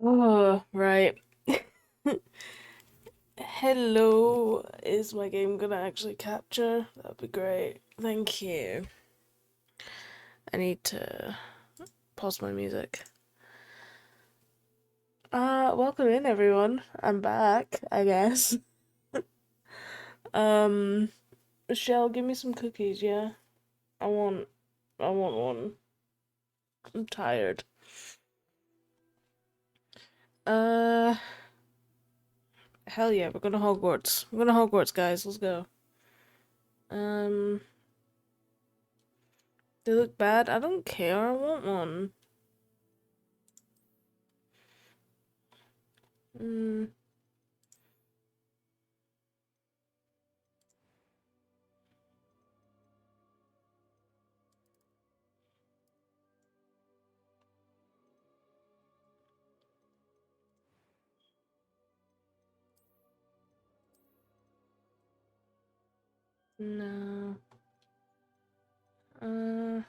Oh, right. Hello, is my game gonna actually capture? That'd be great. Thank you. I need to pause my music. Welcome in everyone. I'm back, I guess. Um, Michelle, give me some cookies, yeah? I want I want one. I'm tired. Uh, hell yeah, we're gonna Hogwarts. We're gonna Hogwarts, guys. Let's go. Um, they look bad. I don't care. I want one. Mm, no. Uh,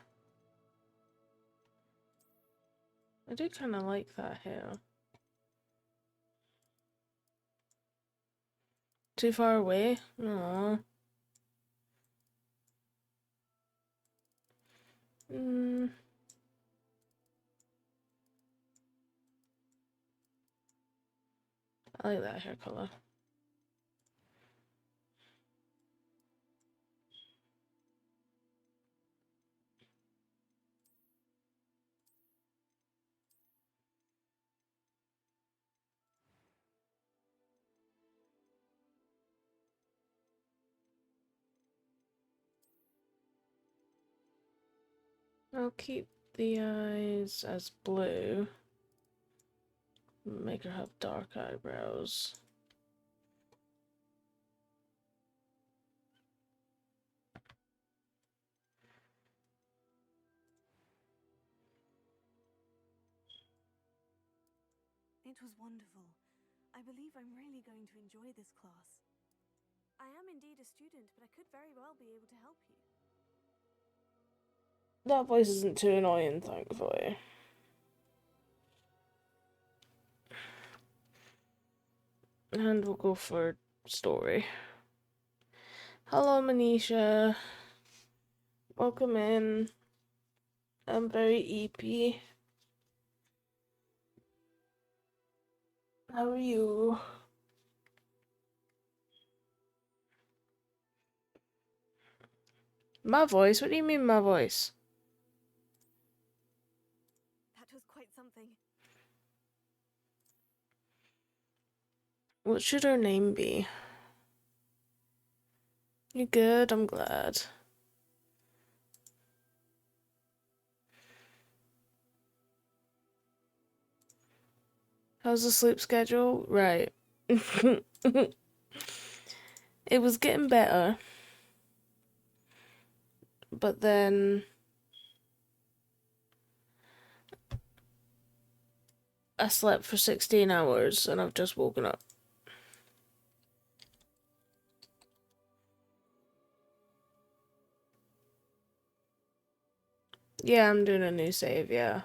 I do kind of like that hair. Too far away? No. Mm, I like that hair color. I'll keep the eyes as blue. Make her have dark eyebrows. It was wonderful. I believe I'm really going to enjoy this class. I am indeed a student, but I could very well be able to help you. That voice isn't too annoying, thankfully. And we'll go for story. Hello, Manisha. Welcome in. I'm very EP. How are you? My voice? What do you mean, my voice? That was quite something. What should her name be? You good? I'm glad. How's the sleep schedule? Right. It was getting better, but then I slept for 16 hours and I've just woken up. Yeah, I'm doing a new save, yeah.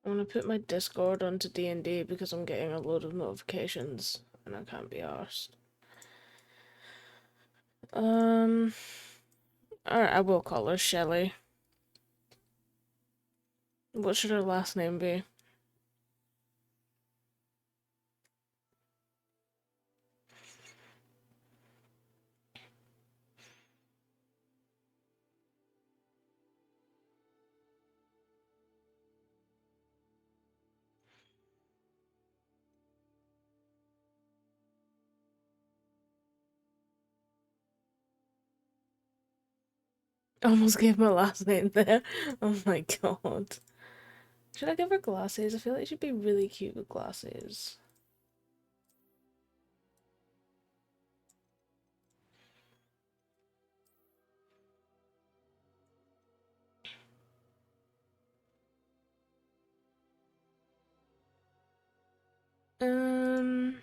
I'm gonna put my Discord onto D&D because I'm getting a load of notifications and I can't be arsed. Um, alright, I will call her Shelly. What should her last name be? I almost gave my last name there. Oh my god. Should I give her glasses? I feel like she'd be really cute with glasses. Um.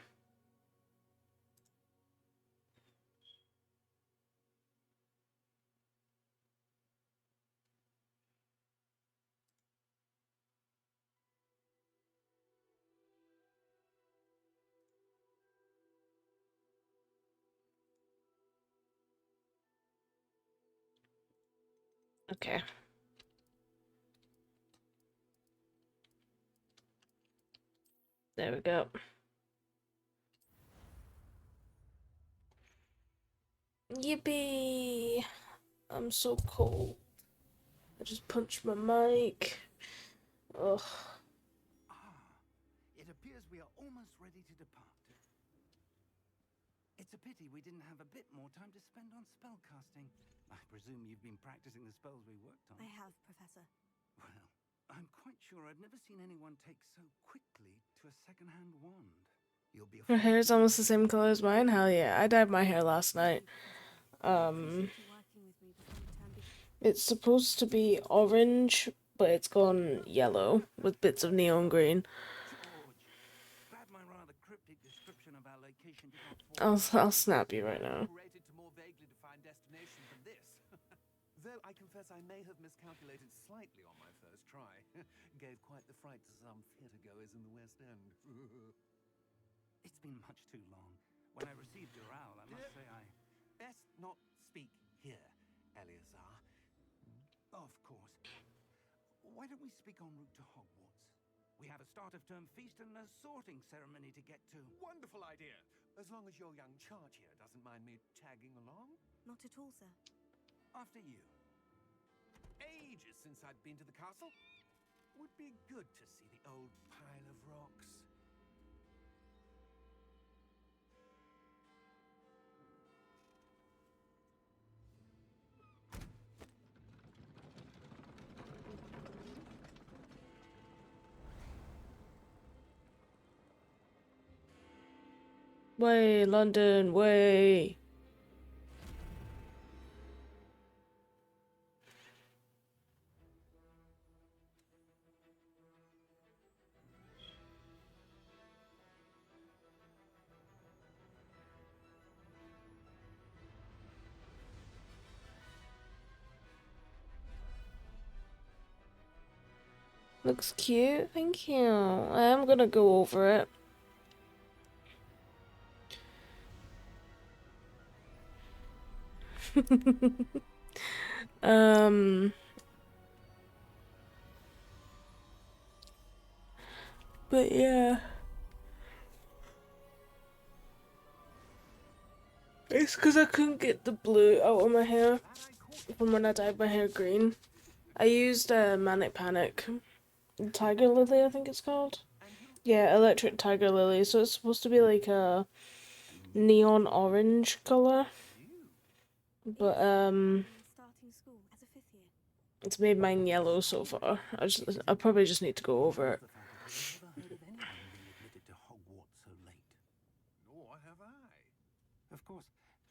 Okay. There we go. Yippee! I'm so cold. I just punched my mic. Ugh. It appears we are almost ready to depart. It's a pity we didn't have a bit more time to spend on spellcasting. I presume you've been practicing the spells we worked on. I have, Professor. Well, I'm quite sure I've never seen anyone take so quickly to a second-hand wand. You'll be Her hair's almost the same color as mine. Hell yeah! I dyed my hair last night. It's supposed to be orange, but it's gone yellow with bits of neon green. George, glad my rather cryptic description of our location did not I'll snap you right now. Operated to more vaguely defined destination than this. Though I confess I may have miscalculated slightly on my first try. Gave quite the fright to some theatre goers in the West End. It's been much too long. When I received your owl, I must say I... Best not speak here, Eleazar. Of course. Why don't we speak en route to Hogwarts? We have a start-of-term feast and a sorting ceremony to get to. Wonderful idea. As long as your young charge here doesn't mind me tagging along. Not at all, sir. After you. Ages since I'd been to the castle. Would be good to see the old pile of rocks. Way, London, way. Looks cute, thank you. I am gonna go over it. um, but yeah, it's because I couldn't get the blue out of my hair from when I dyed my hair green. I used Manic Panic, Tiger Lily, I think it's called. Yeah, Electric Tiger Lily. So it's supposed to be like a neon orange color, but Starting school as a fifth year. it's made mine yellow so far. I probably just need to go over it. The fact that I've never heard of anyone being admitted to Hogwarts so late. Nor have I. Of course,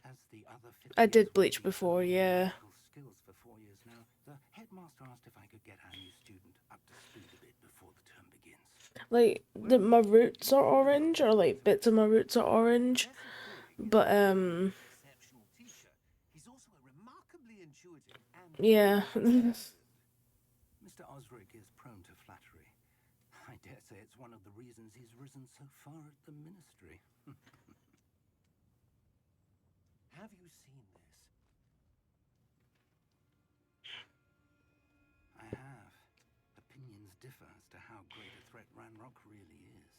as the other I did bleach before, yeah. skills for 4 years now, the headmaster asked if I could get our new student up to speed a bit before the term begins. Like my roots are orange, or like bits of my roots are orange, but Exceptional teacher. He's also a remarkably intuitive and yeah. Mr. Osric is prone to flattery. I dare say it's one of the reasons he's risen so far at the ministry. have you seen this? I have. Opinions differ as to how great a threat Ranrock really is.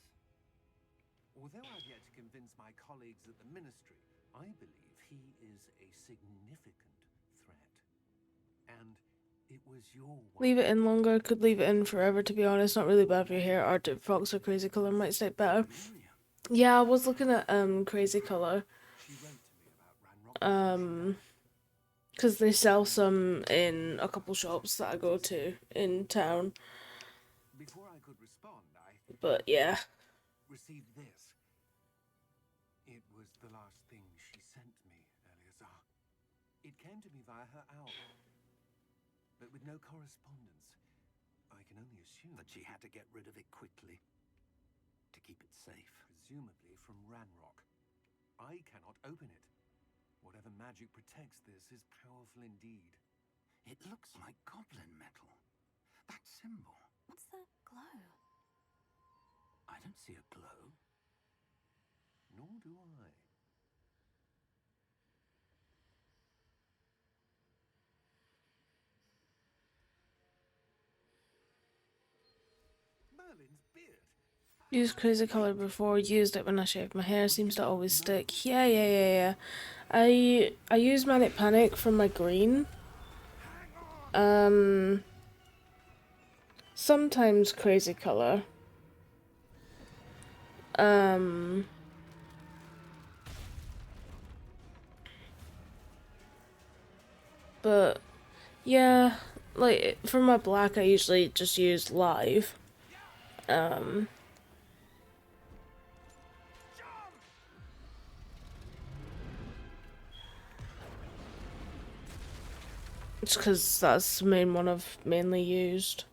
Although I've yet to convince my colleagues at the ministry, I believe he is a significant threat. And it was your Leave it in longer. Could leave it in forever. To be honest, not really bad for your hair. Arctic Fox or Crazy Color might stay better. Amelia, Yeah, I was looking at Crazy Color. She wrote to me about Ranrock. Because they sell some in a couple shops that I go to in town. Before I could respond, I But yeah. received this. It was the last thing she sent me, Eleazar. It came to me via her owl, but with no correspondence. I can only assume that she had to get rid of it quickly to keep it safe. presumably from Ranrock. I cannot open it. Whatever magic protects this is powerful indeed. It looks like goblin metal. That symbol. What's that glow? I don't see a glow. Nor do I. Merlin's beard. Used crazy color before, used it when I shaved my hair, seems to always stick. Yeah. I use Manic Panic for my green. Sometimes crazy color. But yeah, like for my black I usually just use live. It's because that's the main one I've mainly used.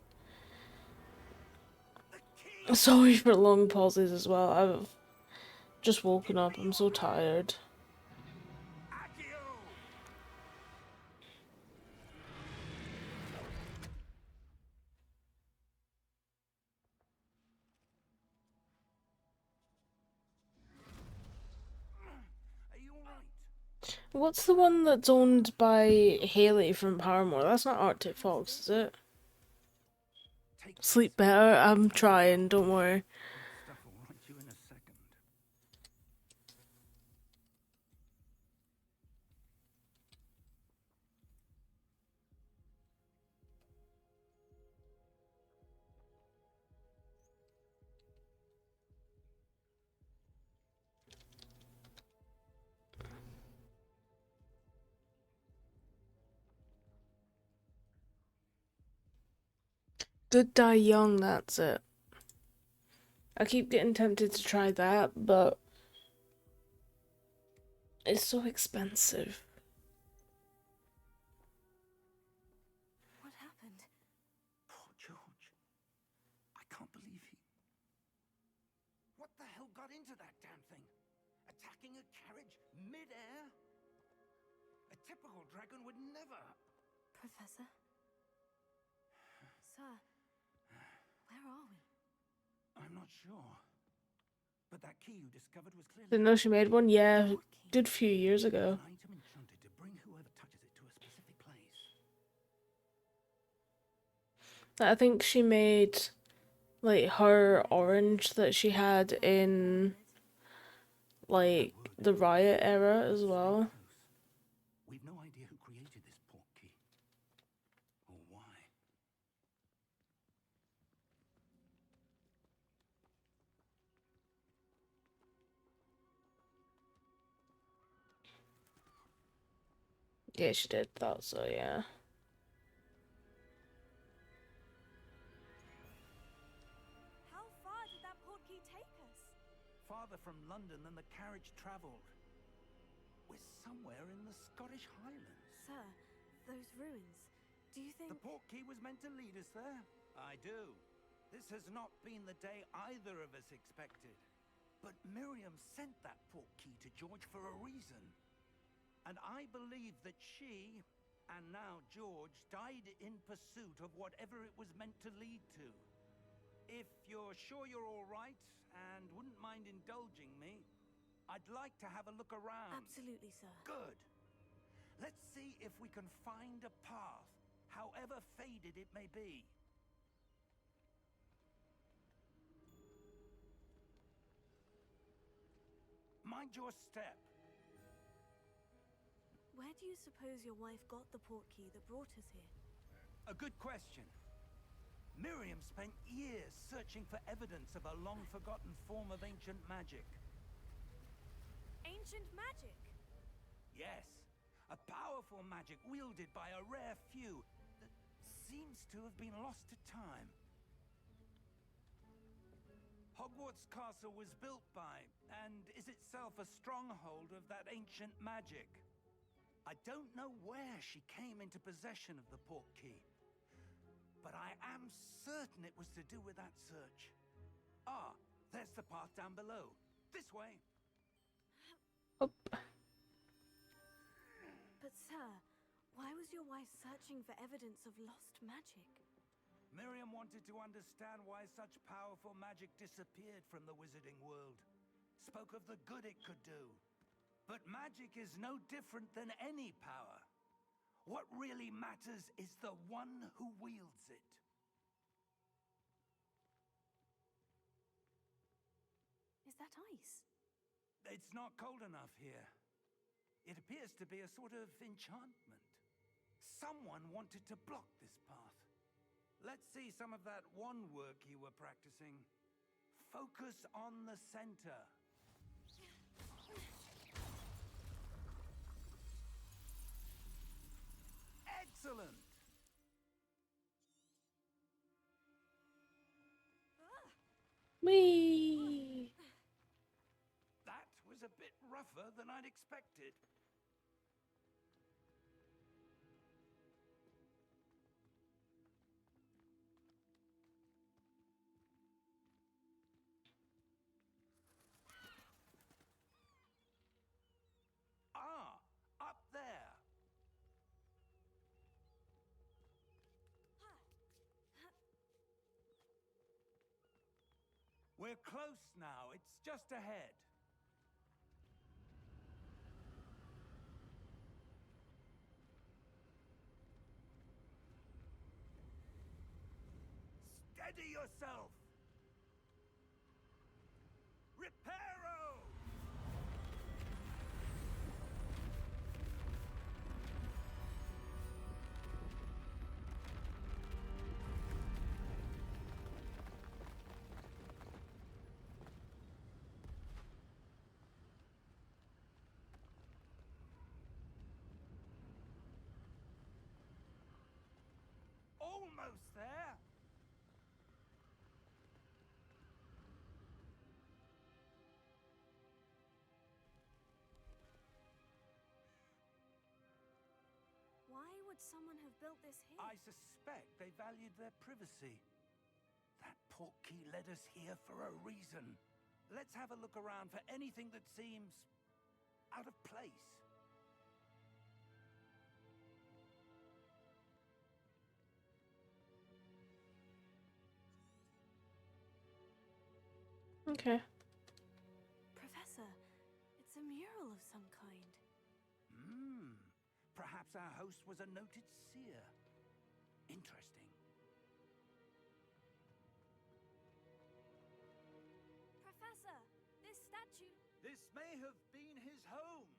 Sorry for long pauses as well. I've just woken up. I'm so tired. Are you alright? What's the one that's owned by Haley from Paramore? That's not Arctic Fox, is it? Take Sleep better. I'm trying. Don't worry. stuff will right you in a second. Good Die Young, that's it. I keep getting tempted to try that, but it's so expensive. What happened? Poor George. I can't believe he... What the hell got into that damn thing? Attacking a carriage mid-air? A typical dragon would never... Professor? Sir, where are we? I'm not sure. But that key you discovered was clearly... Didn't know she made one? Yeah, What key? good few years ago. An item enchanted to bring whoever touches it to a specific place. I think she made like her orange that she had in like the Riot era as well. We've no idea who created this portkey. Or why. Yeah, she did. Thought so, yeah. How far did that portkey take us? Farther from London than the carriage travelled. We're somewhere in the Scottish Highlands. Sir, those ruins. Do you think... The portkey was meant to lead us there? I do. This has not been the day either of us expected. But Miriam sent that portkey to George for a reason. And I believe that she, and now George, died in pursuit of whatever it was meant to lead to. If you're sure you're all right, and wouldn't mind indulging me, I'd like to have a look around. Absolutely, sir. Good. Let's see if we can find a path, however faded it may be. Mind your step. Where do you suppose your wife got the portkey that brought us here? A good question. Miriam spent years searching for evidence of a long-forgotten form of ancient magic. Ancient magic? Yes, a powerful magic wielded by a rare few that seems to have been lost to time. Hogwarts Castle was built by, and is itself a stronghold of that ancient magic. I don't know where she came into possession of the portkey, but I am certain it was to do with that search. Ah, there's the path down below. This way. Oh, But sir, why was your wife searching for evidence of lost magic? Miriam wanted to understand why such powerful magic disappeared from the wizarding world. Spoke of the good it could do. But magic is no different than any power. What really matters is the one who wields it. Is that ice? It's not cold enough here. It appears to be a sort of enchantment. Someone wanted to block this path. Let's see some of that wand work you were practicing. Focus on the center. Excellent! wee. That was a bit rougher than I'd expected. Ah, up there. We're close now. It's just ahead. Steady yourself. Reparo! Almost there. Why would someone have built this here? I suspect they valued their privacy. That portkey led us here for a reason. Let's have a look around for anything that seems out of place. Okay. Professor, it's a mural of some kind. Perhaps our host was a noted seer. Interesting. Professor, this statue... This may have been his home.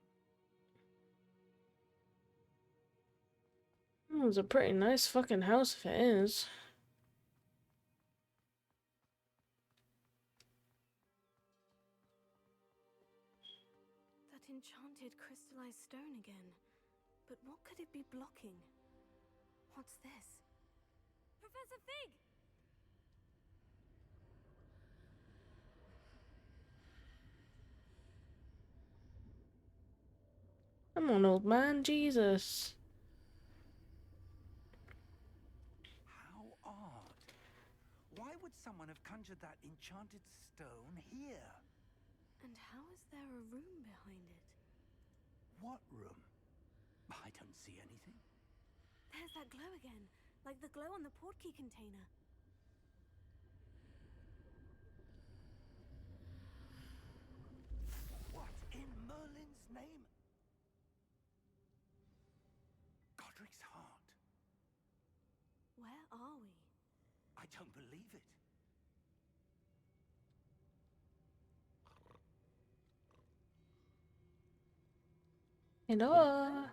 It's a pretty nice fucking house if it is. That enchanted crystallized stone again. But what could it be blocking? What's this? Professor Fig! Come on, old man, Jesus. How odd. Why would someone have conjured that enchanted stone here? And how is there a room behind it? What room? I don't see anything. There's that glow again, like the glow on the portkey container. What in Merlin's name? Godric's heart. Where are we? I don't believe it. Hello.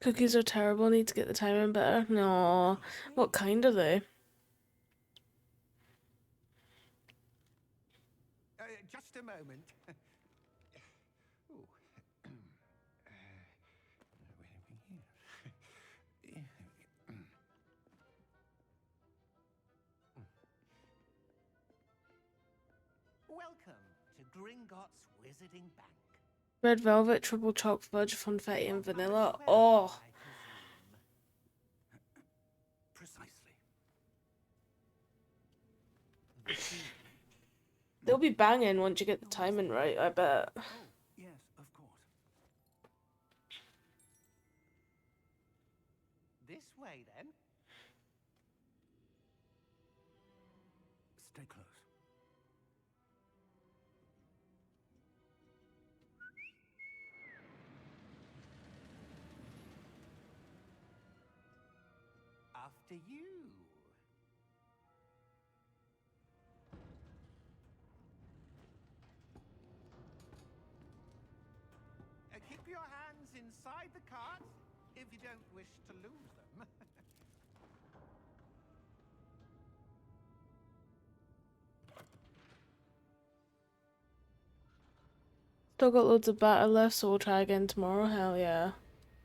Cookies are terrible. Need to get the timing better. No. What kind are they? Just a moment. Ooh. Gringotts Wizarding Bank. Red velvet, triple choc fudge, funfetti, and Vault number vanilla. 12, Oh, I presume. Precisely. they'll be banging once you get the timing right, I bet. Oh, yes, of course. This way, then. Stay close. After you. Keep your hands inside the cart if you don't wish to lose them. Still got loads of batter left, so we'll try again tomorrow. Hell yeah.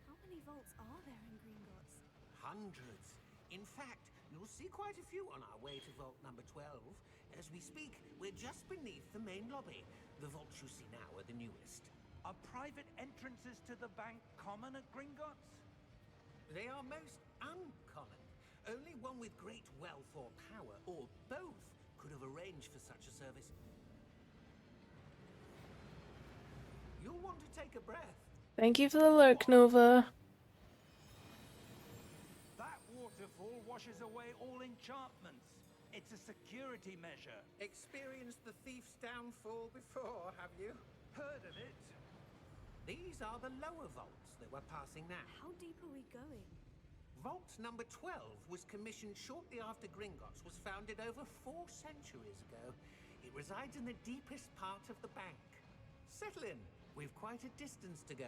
How many vaults are there in Gringotts? Hundreds. In fact, you'll see quite a few on our way to vault number 12. As we speak, we're just beneath the main lobby. The vaults you see now are the newest. Are private entrances to the bank common at Gringotts? They are most uncommon. Only one with great wealth or power, or both, could have arranged for such a service. You'll want to take a breath. Thank you for the lurk, Nova. That waterfall washes away all enchantments. It's a security measure. Experienced the thief's downfall before, have you? Heard of it? These are the lower vaults that we're passing now. How deep are we going? Vault number 12 was commissioned shortly after Gringotts was founded over 4 centuries ago. It resides in the deepest part of the bank. Settle in. We've quite a distance to go.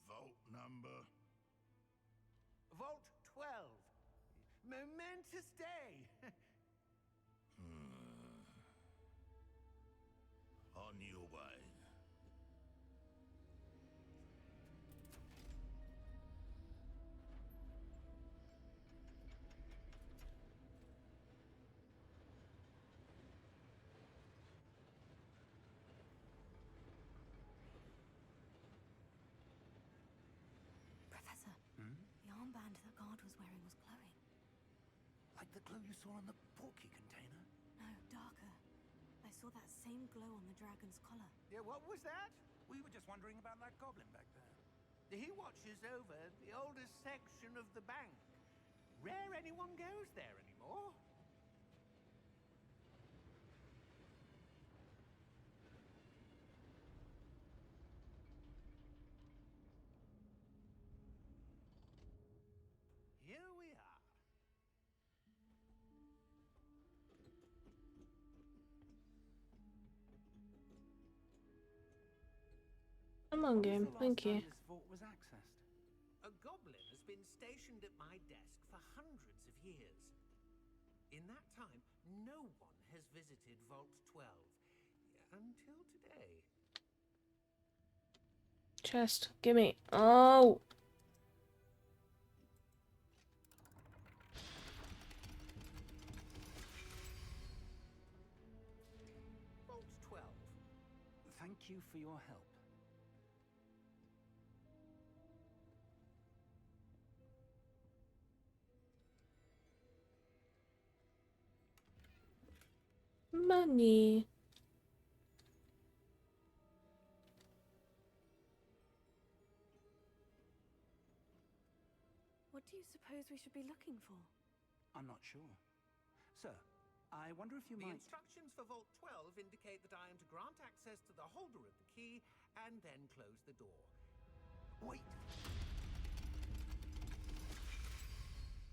Vault number. Vault 12. Momentous day. On your way. Professor, the armband that guard was wearing was glowing. Like the glow you saw on the porky container? No, darker. I saw that same glow on the dragon's collar. Yeah, what was that? We were just wondering about that goblin back there. He watches over the oldest section of the bank. Rare anyone goes there anymore. Here we are. Come on, game. Thank you. This vault was accessed. A goblin has been stationed at my desk for hundreds of years. In that time, no one has visited Vault 12 until today. Chest. Gimme. Oh! Vault 12. Thank you for your help. Money. What do you suppose we should be looking for? I'm not sure. Sir, I wonder if you The might... instructions for Vault 12 indicate that I am to grant access to the holder of the key and then close the door. Wait!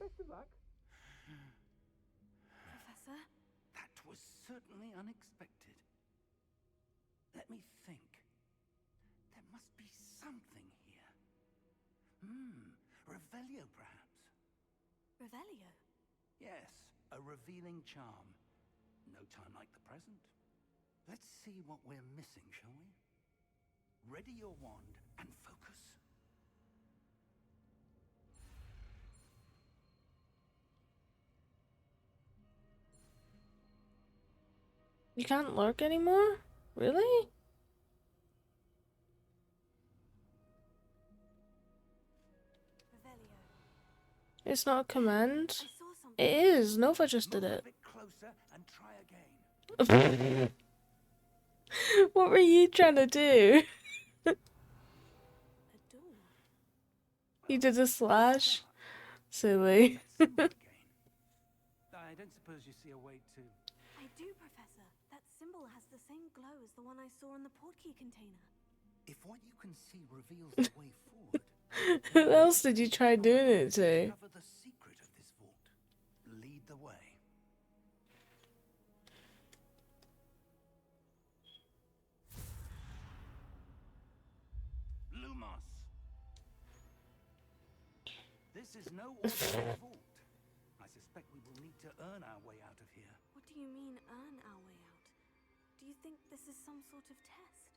Best of luck. Professor? That was certainly unexpected. Let me think. There must be something here. Revelio, perhaps. Revelio? Yes, a revealing charm. No time like the present. Let's see what we're missing, shall we? Ready your wand and focus. You can't lurk anymore? Really? Revelio. It's not a command. I saw something. It is. Nova just did Move it. a bit closer and try again. What were you trying to do? A door. You did a slash? Silly. Let's symbol again. I don't suppose you see a way to... I do, Professor. That symbol has the same glow as the one I saw in the portkey container. If what you can see reveals the way forward, Who else did you try doing it to? discover the secret of this vault. Lead the way. Lumos. This is no ordinary vault. I suspect we will need to earn our way out of here. What do you mean, earn our way out? Do you think this is some sort of test?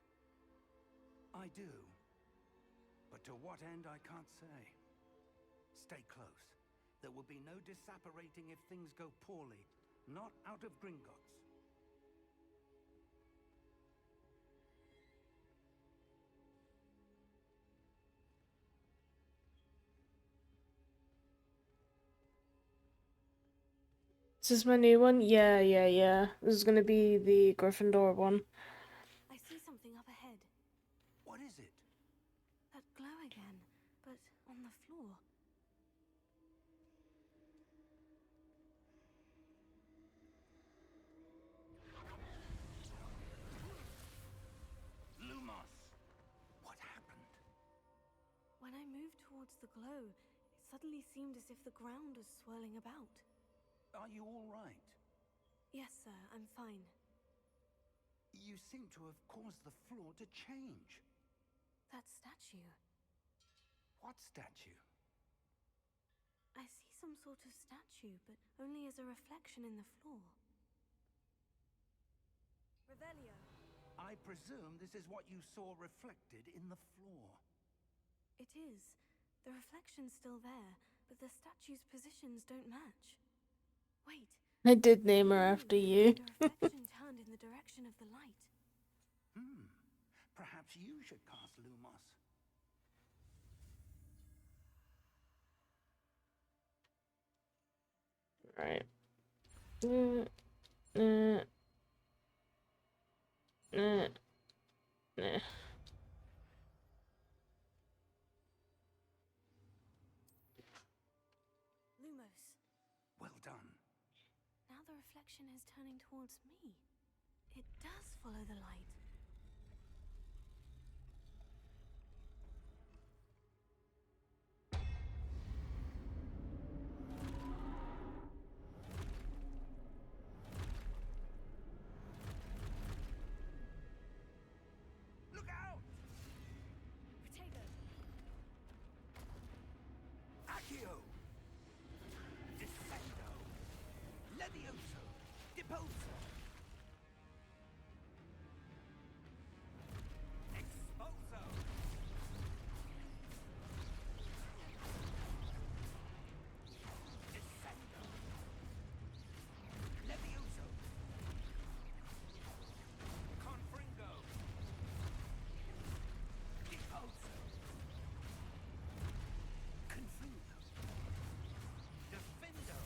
I do. But to what end, I can't say. Stay close. There will be no disapparating if things go poorly. Not out of Gringotts. Is this my new one? Yeah. This is gonna be the Gryffindor one. I see something up ahead. What is it? That glow again, but on the floor. Lumos! What happened? When I moved towards the glow, it suddenly seemed as if the ground was swirling about. Are you all right? Yes, sir, I'm fine. You seem to have caused the floor to change. That statue. What statue? I see some sort of statue, but only as a reflection in the floor. Revelio. I presume this is what you saw reflected in the floor. It is. The reflection's still there, but the statue's positions don't match. Wait. I did name her after you. The reflection turned in the direction of the light. Perhaps you should cast Lumos. Right. Lumos. Well done. Now the reflection is turning towards me. It does follow the light. Look out! Protego. Accio! Descendo! Levioso! Depulso! Expulso! Descendo! Levioso! Confringo! Depulso! Confringo! Defendo!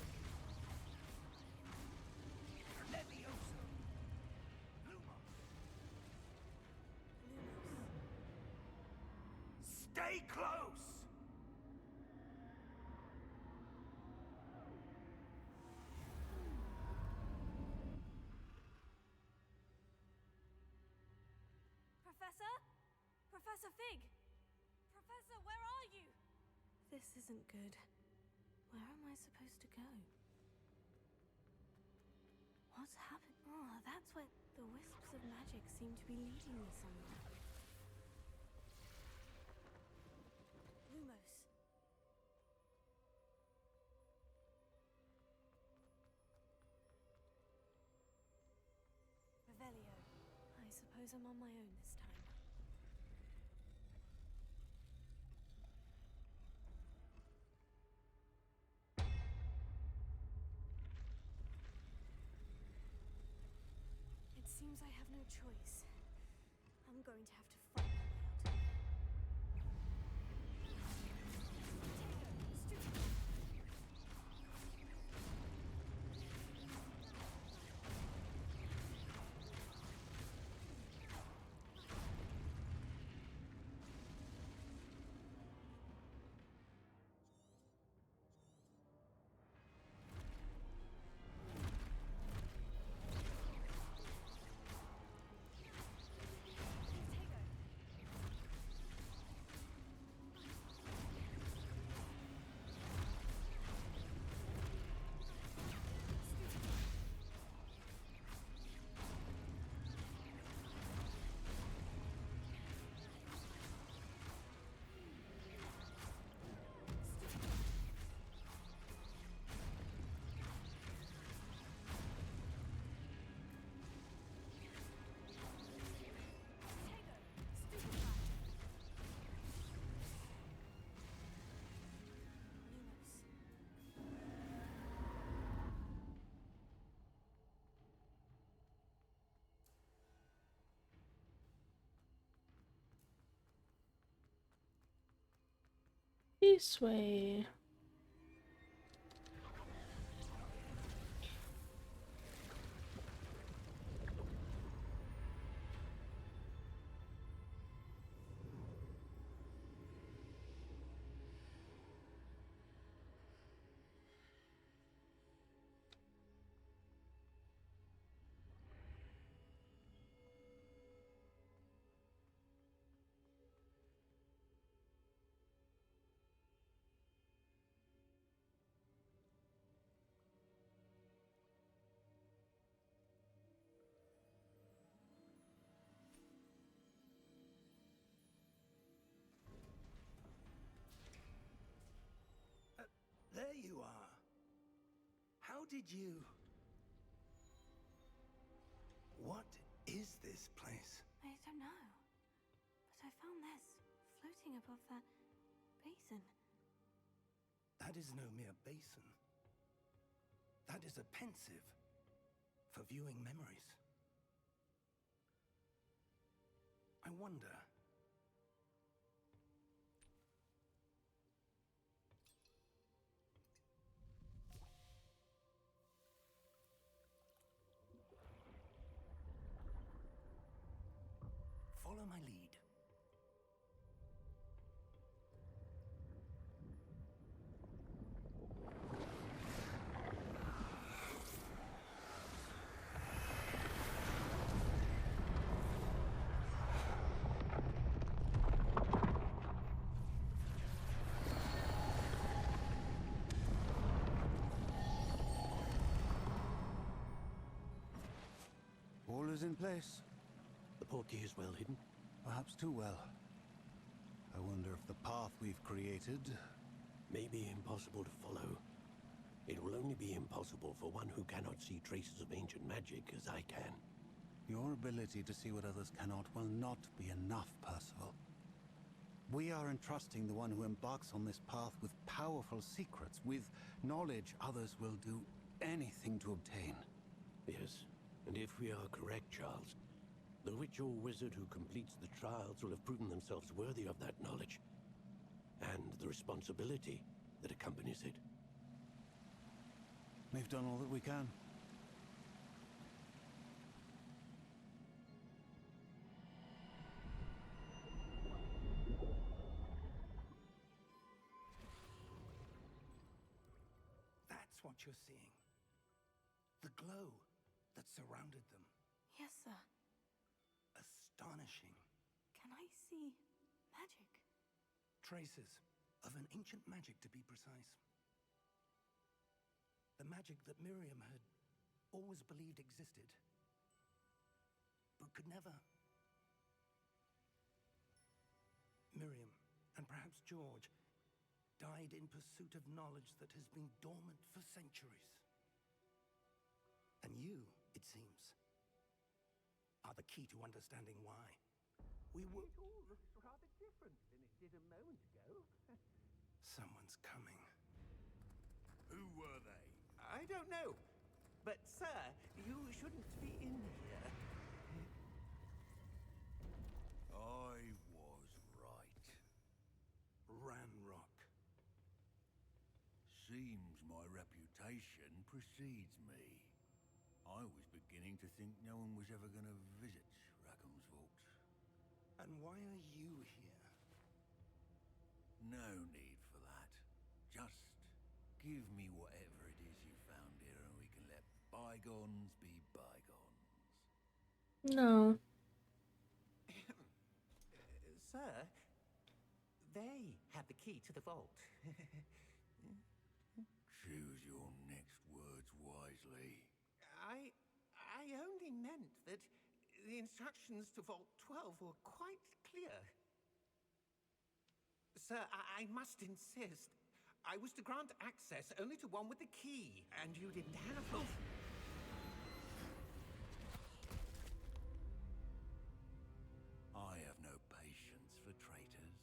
Levioso! Lumos! Stay close! Professor? Professor Fig! Professor, where are you? This isn't good. Where am I supposed to go? What's happened? Oh, that's where the wisps of magic seem to be leading me somewhere. Lumos. Revelio. I suppose I'm on my own this time. seems I have no choice. I'm going to have to fight my way out. This way. There you are. How did you... What is this place? I don't know. But I found this floating above that basin. That is no mere basin. That is a pensive for viewing memories. I wonder... Follow my lead. All is in place. The portkey is well hidden. Perhaps too well. I wonder if the path we've created... May be impossible to follow. It will only be impossible for one who cannot see traces of ancient magic as I can. Your ability to see what others cannot will not be enough, Percival. We are entrusting the one who embarks on this path with powerful secrets, with knowledge others will do anything to obtain. Yes, and if we are correct, Charles, the witch or wizard who completes the trials will have proven themselves worthy of that knowledge, and the responsibility that accompanies it. We've done all that we can. That's what you're seeing. The glow that surrounded them. Yes, sir. Astonishing. Can I see magic? Traces of an ancient magic, to be precise. The magic that Miriam had always believed existed, but could never. Miriam, and perhaps George, died in pursuit of knowledge that has been dormant for centuries. And you, it seems, are the key to understanding why. We will... It all looks rather different than it did a moment ago. Someone's coming. Who were they? I don't know. But, sir, you shouldn't be in here. seems my reputation precedes me. I was beginning to think no one was ever going to visit Rackham's vault. And why are you here? No need for that. Just give me whatever it is you found here and we can let bygones be bygones. No. Sir, they have the key to the vault. Choose your next words wisely. I only meant that the instructions to Vault 12 were quite clear. Sir, I must insist. I was to grant access only to one with the key, and you didn't have it. I have no patience for traitors.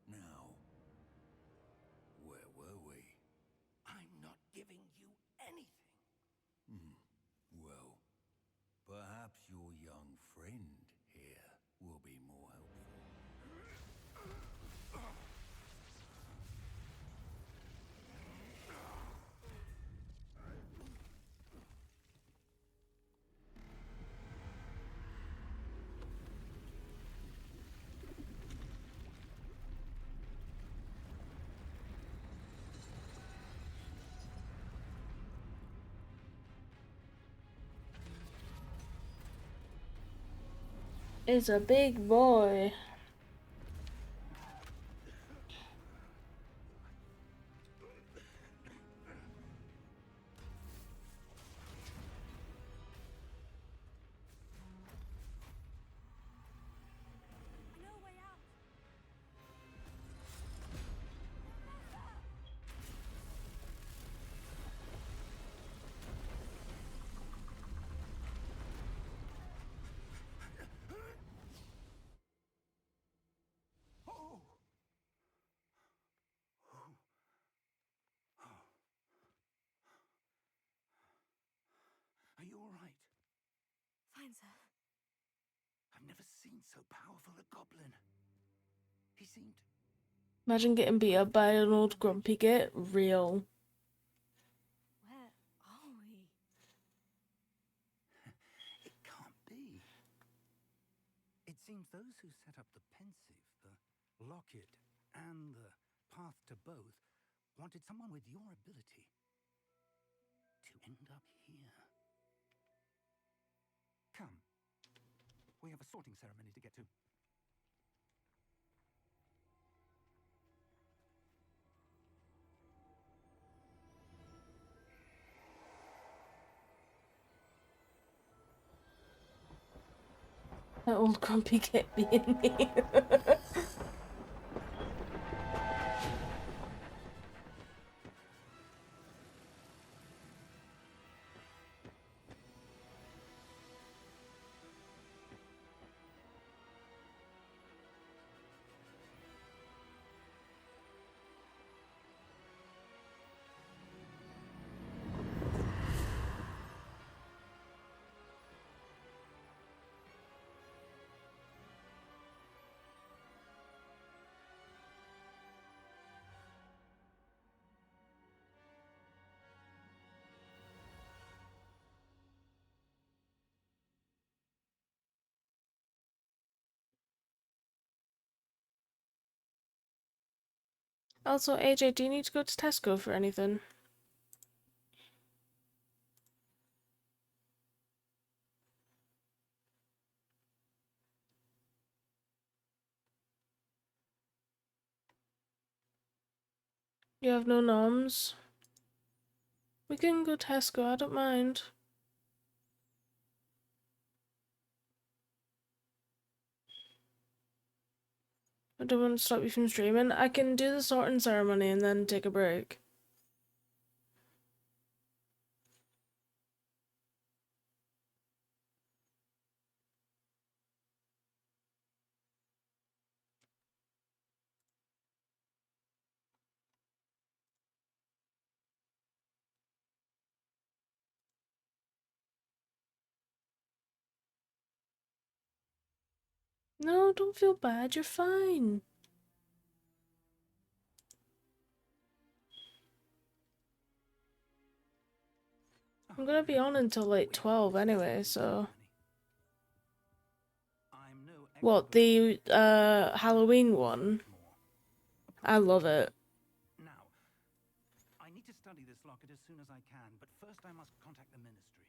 Now, where were we? I'm not giving you anything. Well, perhaps your young friend here will be more helpful. It's a big boy. No way out. Are you all right? Fine, sir. I've never seen so powerful a goblin. He seemed... Imagine getting beat up by an old grumpy git. Real. Where are we? It can't be. It seems those who set up the Pensive, the Locket, and the Path to Both wanted someone with your ability to end up here. Come. We have a sorting ceremony to get to. That old grumpy git being me. Also, AJ, do you need to go to Tesco for anything? You have no noms? We can go Tesco, I don't mind. I don't want to stop you from streaming. I can do the sorting ceremony and then take a break. No, don't feel bad, you're fine. I'm gonna be on until like 12 anyway, so. I'm no What, expert, the Halloween one? more. I love it. Now, I need to study this locket as soon as I can, but first I must contact the Ministry.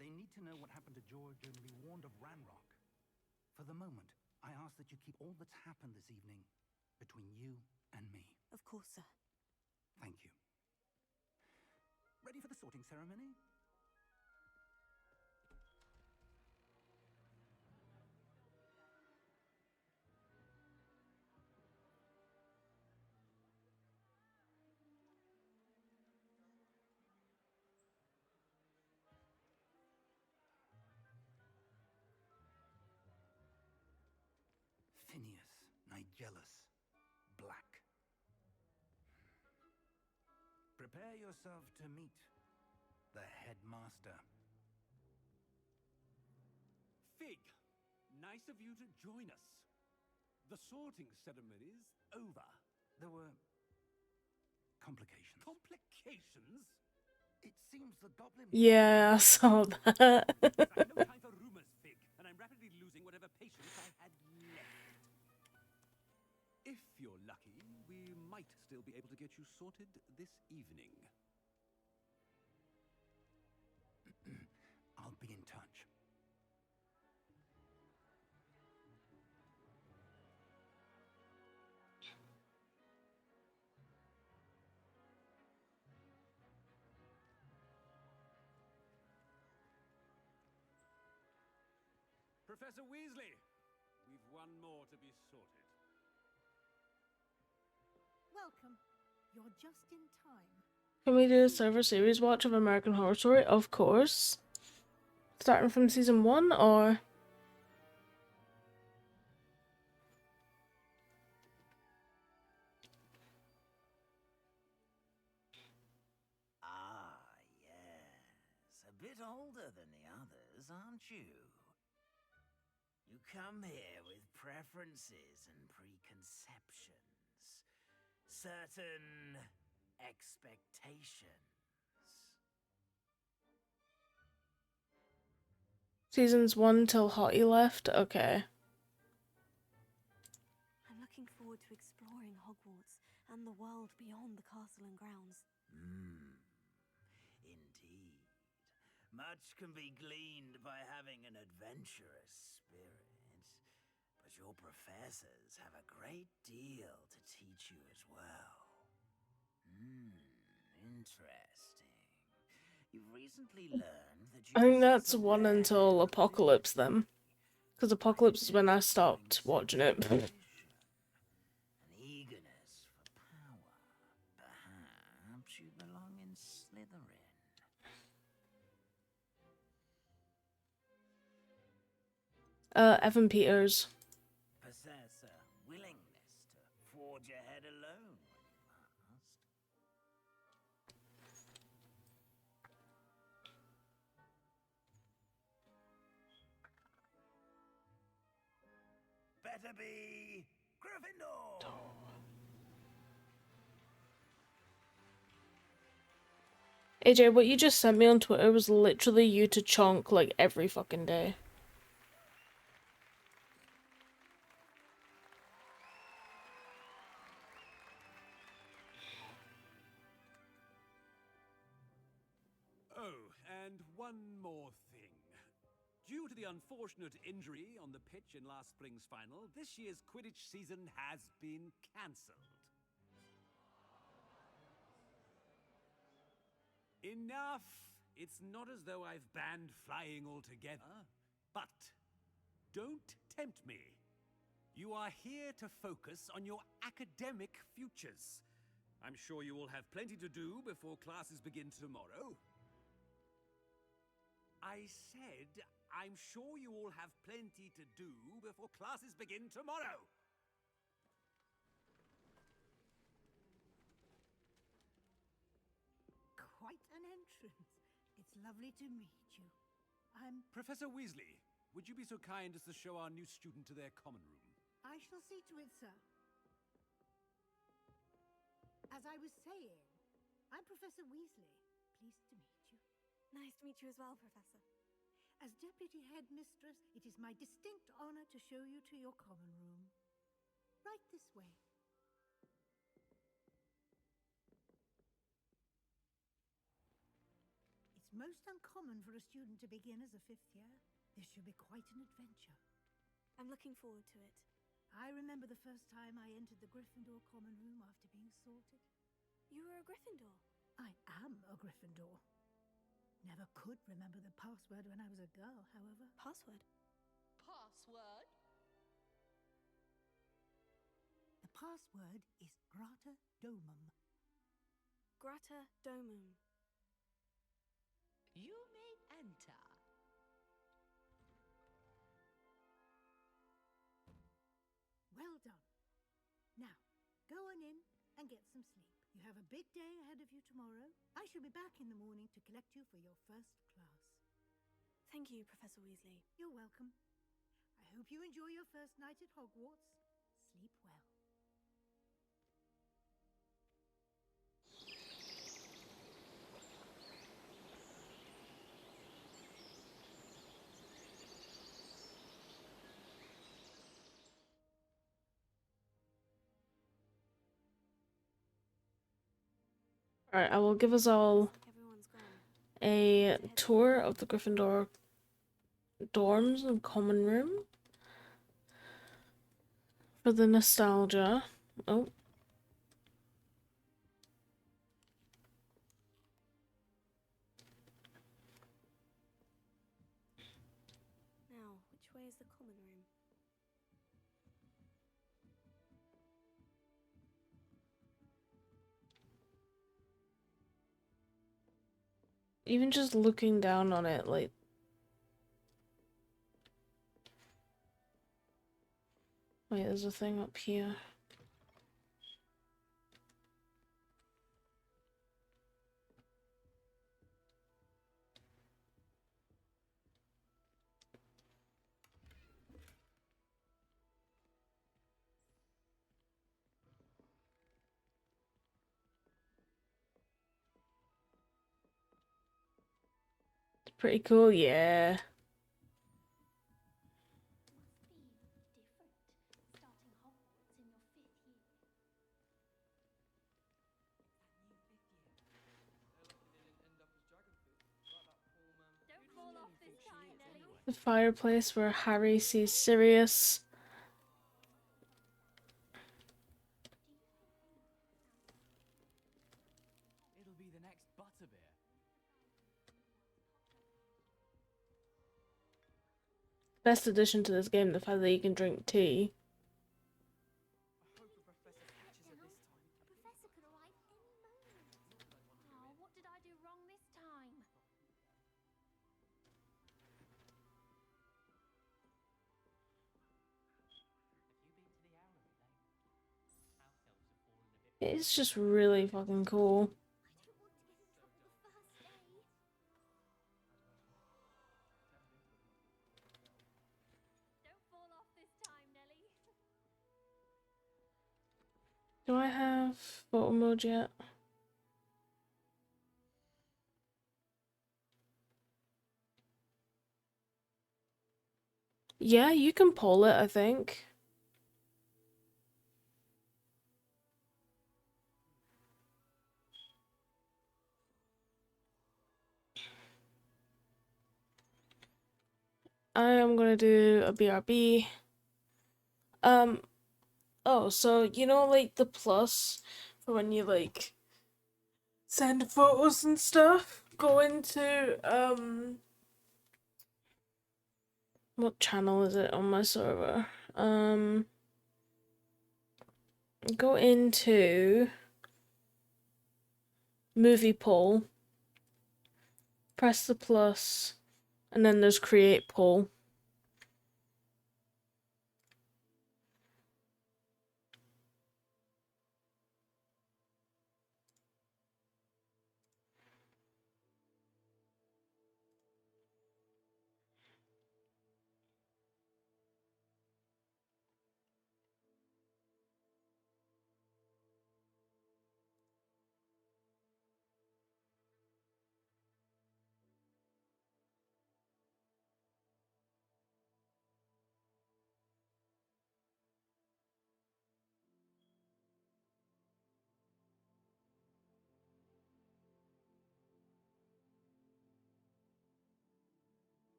They need to know what happened to George and be warned of Ranrock. For the moment, I ask that you keep all that's happened this evening between you and me. Of course, sir. Thank you. Ready for the sorting ceremony? Phineas Nigellus Black. Prepare yourself to meet the headmaster. Fig, nice of you to join us. The sorting ceremony's over. There were complications. Complications? It seems the goblin... Yeah, I saw that. I have no time for rumors, Fig, and I'm rapidly losing whatever patience I had left. If you're lucky, we might still be able to get you sorted this evening. I'll be in touch. Professor Weasley, we've one more to be sorted. Welcome. You're just in time. Can we do a server series watch of American Horror Story? Of course. Starting from season 1 or? Ah, yes. A bit older than the others, aren't you? You come here with preferences and preconceptions. Certain expectations. Seasons 1 till Hottie left? Okay. I'm looking forward to exploring Hogwarts and the world beyond the castle and grounds. Indeed. Much can be gleaned by having an adventurous spirit. But your professors have a great deal to teach you as well. Interesting. You've recently learned that you I think possess that's a 1 rare until Apocalypse then. Because Apocalypse is when I stopped watching it. an eagerness for power. Perhaps you belong in Slytherin. Evan Peters. Possess a willingness to forge ahead alone when you must. Better be Gryffindor! AJ, what you just sent me on Twitter was literally you to Chonk like every fucking day. Oh, and one more thing. Due to the unfortunate injury on the pitch in last spring's final, this year's Quidditch season has been cancelled. Enough! It's not as though I've banned flying altogether. But don't tempt me. You are here to focus on your academic futures. I'm sure you will have plenty to do before classes begin tomorrow. I said, I'm sure you all have plenty to do before classes begin tomorrow. Quite an entrance. It's lovely to meet you. I'm... Professor Weasley, would you be so kind as to show our new student to their common room? I shall see to it, sir. As I was saying, I'm Professor Weasley. Pleased to meet you. Nice to meet you as well, Professor. As Deputy Headmistress, it is my distinct honor to show you to your common room. Right this way. It's most uncommon for a student to begin as a 5th year. This should be quite an adventure. I'm looking forward to it. I remember the first time I entered the Gryffindor common room after being sorted. You were a Gryffindor? I am a Gryffindor. Never could remember the password when I was a girl, however. Password? Password? The password is Grata Domum. Grata Domum. You may enter. Well done. Now, go on in and get some sleep. You have a big day ahead of you tomorrow. I shall be back in the morning to collect you for your first class. Thank you, Professor Weasley. You're welcome. I hope you enjoy your first night at Hogwarts. Sleep well. Alright, I will give us all Everyone's gone. a tour of the Gryffindor dorms and common room for the nostalgia. Oh. Now, which way is the common room? Even just looking down on it, like... Wait, there's a thing up here. It's pretty cool, yeah. The fireplace where Harry sees Sirius. It'll be the next butterbeer. Best addition to this game, the fact that you can drink tea. I hope the professor catches her this time. A professor could arrive any moment. Oh, what did I do wrong this time? It's just really fucking cool. I don't want to get in trouble the first day. Don't fall off this time, Nelly. Do I have photo mode yet? Yeah, you can pull it, I think. I am gonna do a BRB. Oh, so you know, like the plus for when you like send photos and stuff? Go into what channel is it on my server? Go into movie poll, press the plus, and then there's create poll.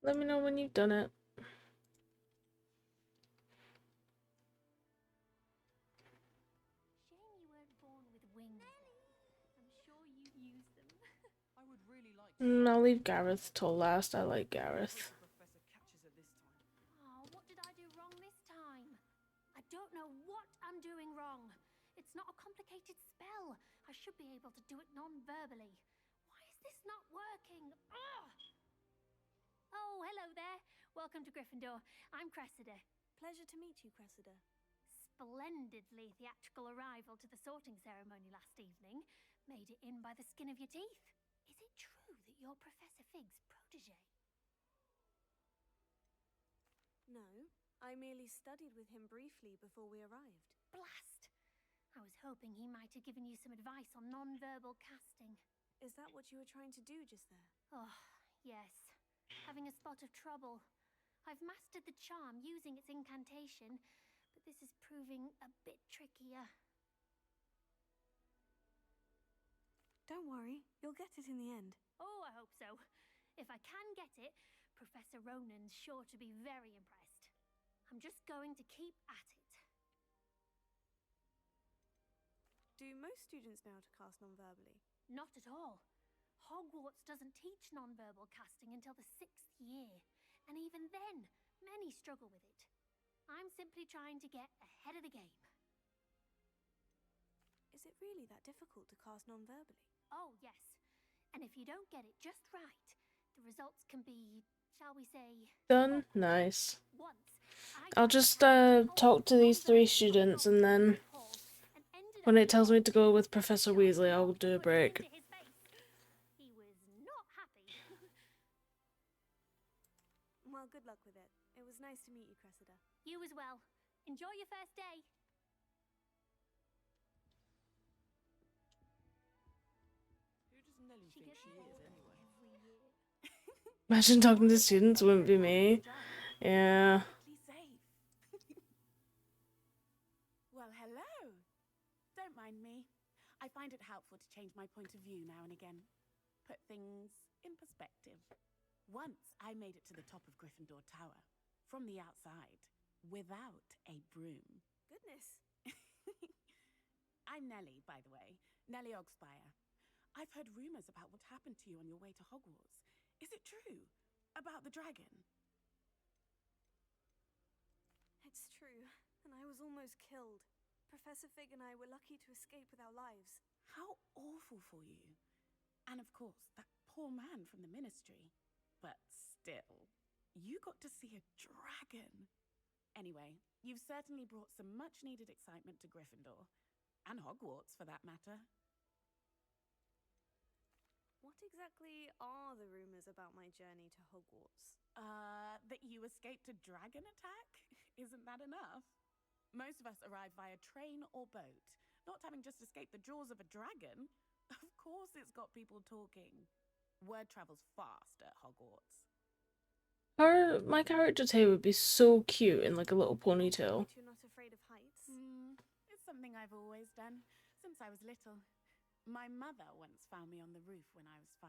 Let me know when you've done it. Shame you weren't born with wings. I'm sure you use them. I would really like I'll leave Gareth till last. I like Gareth. Professor catches her this time. Oh, what did I do wrong this time? I don't know what I'm doing wrong. It's not a complicated spell. I should be able to do it non-verbally. Why is this not working? Ugh! Oh, hello there. Welcome to Gryffindor. I'm Cressida. Pleasure to meet you, Cressida. Splendidly theatrical arrival to the sorting ceremony last evening. Made it in by the skin of your teeth. Is it true that you're Professor Fig's protege? No, I merely studied with him briefly before we arrived. Blast! I was hoping he might have given you some advice on non-verbal casting. Is that what you were trying to do just there? Oh, yes. Having a spot of trouble. I've mastered the charm using its incantation, but this is proving a bit trickier. Don't worry, you'll get it in the end. Oh, I hope so. If I can get it, Professor Ronan's sure to be very impressed. I'm just going to keep at it. Do most students know how to cast non-verbally? Not at all. Hogwarts doesn't teach non-verbal casting until the 6th year, and even then, many struggle with it. I'm simply trying to get ahead of the game. Is it really that difficult to cast non-verbally? Oh, yes. And if you don't get it just right, the results can be, shall we say... Done? Nice. Once, I'll just talk to these 3 students, and then when it tells me to go with Professor Weasley, I'll do a break. He was not happy. Well, good luck with it. It was nice to meet you, Cressida. You as well. Enjoy your first day. Who does Nellie think she is, anyway? Imagine talking to students wouldn't be me. Yeah. Well, hello. Don't mind me. I find it helpful to change my point of view now and again. Put things in perspective. Once I made it to the top of Gryffindor Tower, from the outside, without a broom. Goodness. I'm Nellie, by the way. Nellie Ogspire. I've heard rumors about what happened to you on your way to Hogwarts. Is it true? About the dragon? It's true, and I was almost killed. Professor Fig and I were lucky to escape with our lives. How awful for you. And of course, that poor man from the Ministry. But still, you got to see a dragon. Anyway, you've certainly brought some much-needed excitement to Gryffindor. And Hogwarts, for that matter. What exactly are the rumors about my journey to Hogwarts? That you escaped a dragon attack? Isn't that enough? Most of us arrive via train or boat, not having just escaped the jaws of a dragon. Of course it's got people talking. Word travels fast at Hogwarts. My character Tay would be so cute in like a little ponytail. You're not afraid of heights? It's something I've always done, since I was little. My mother once found me on the roof when I was 5.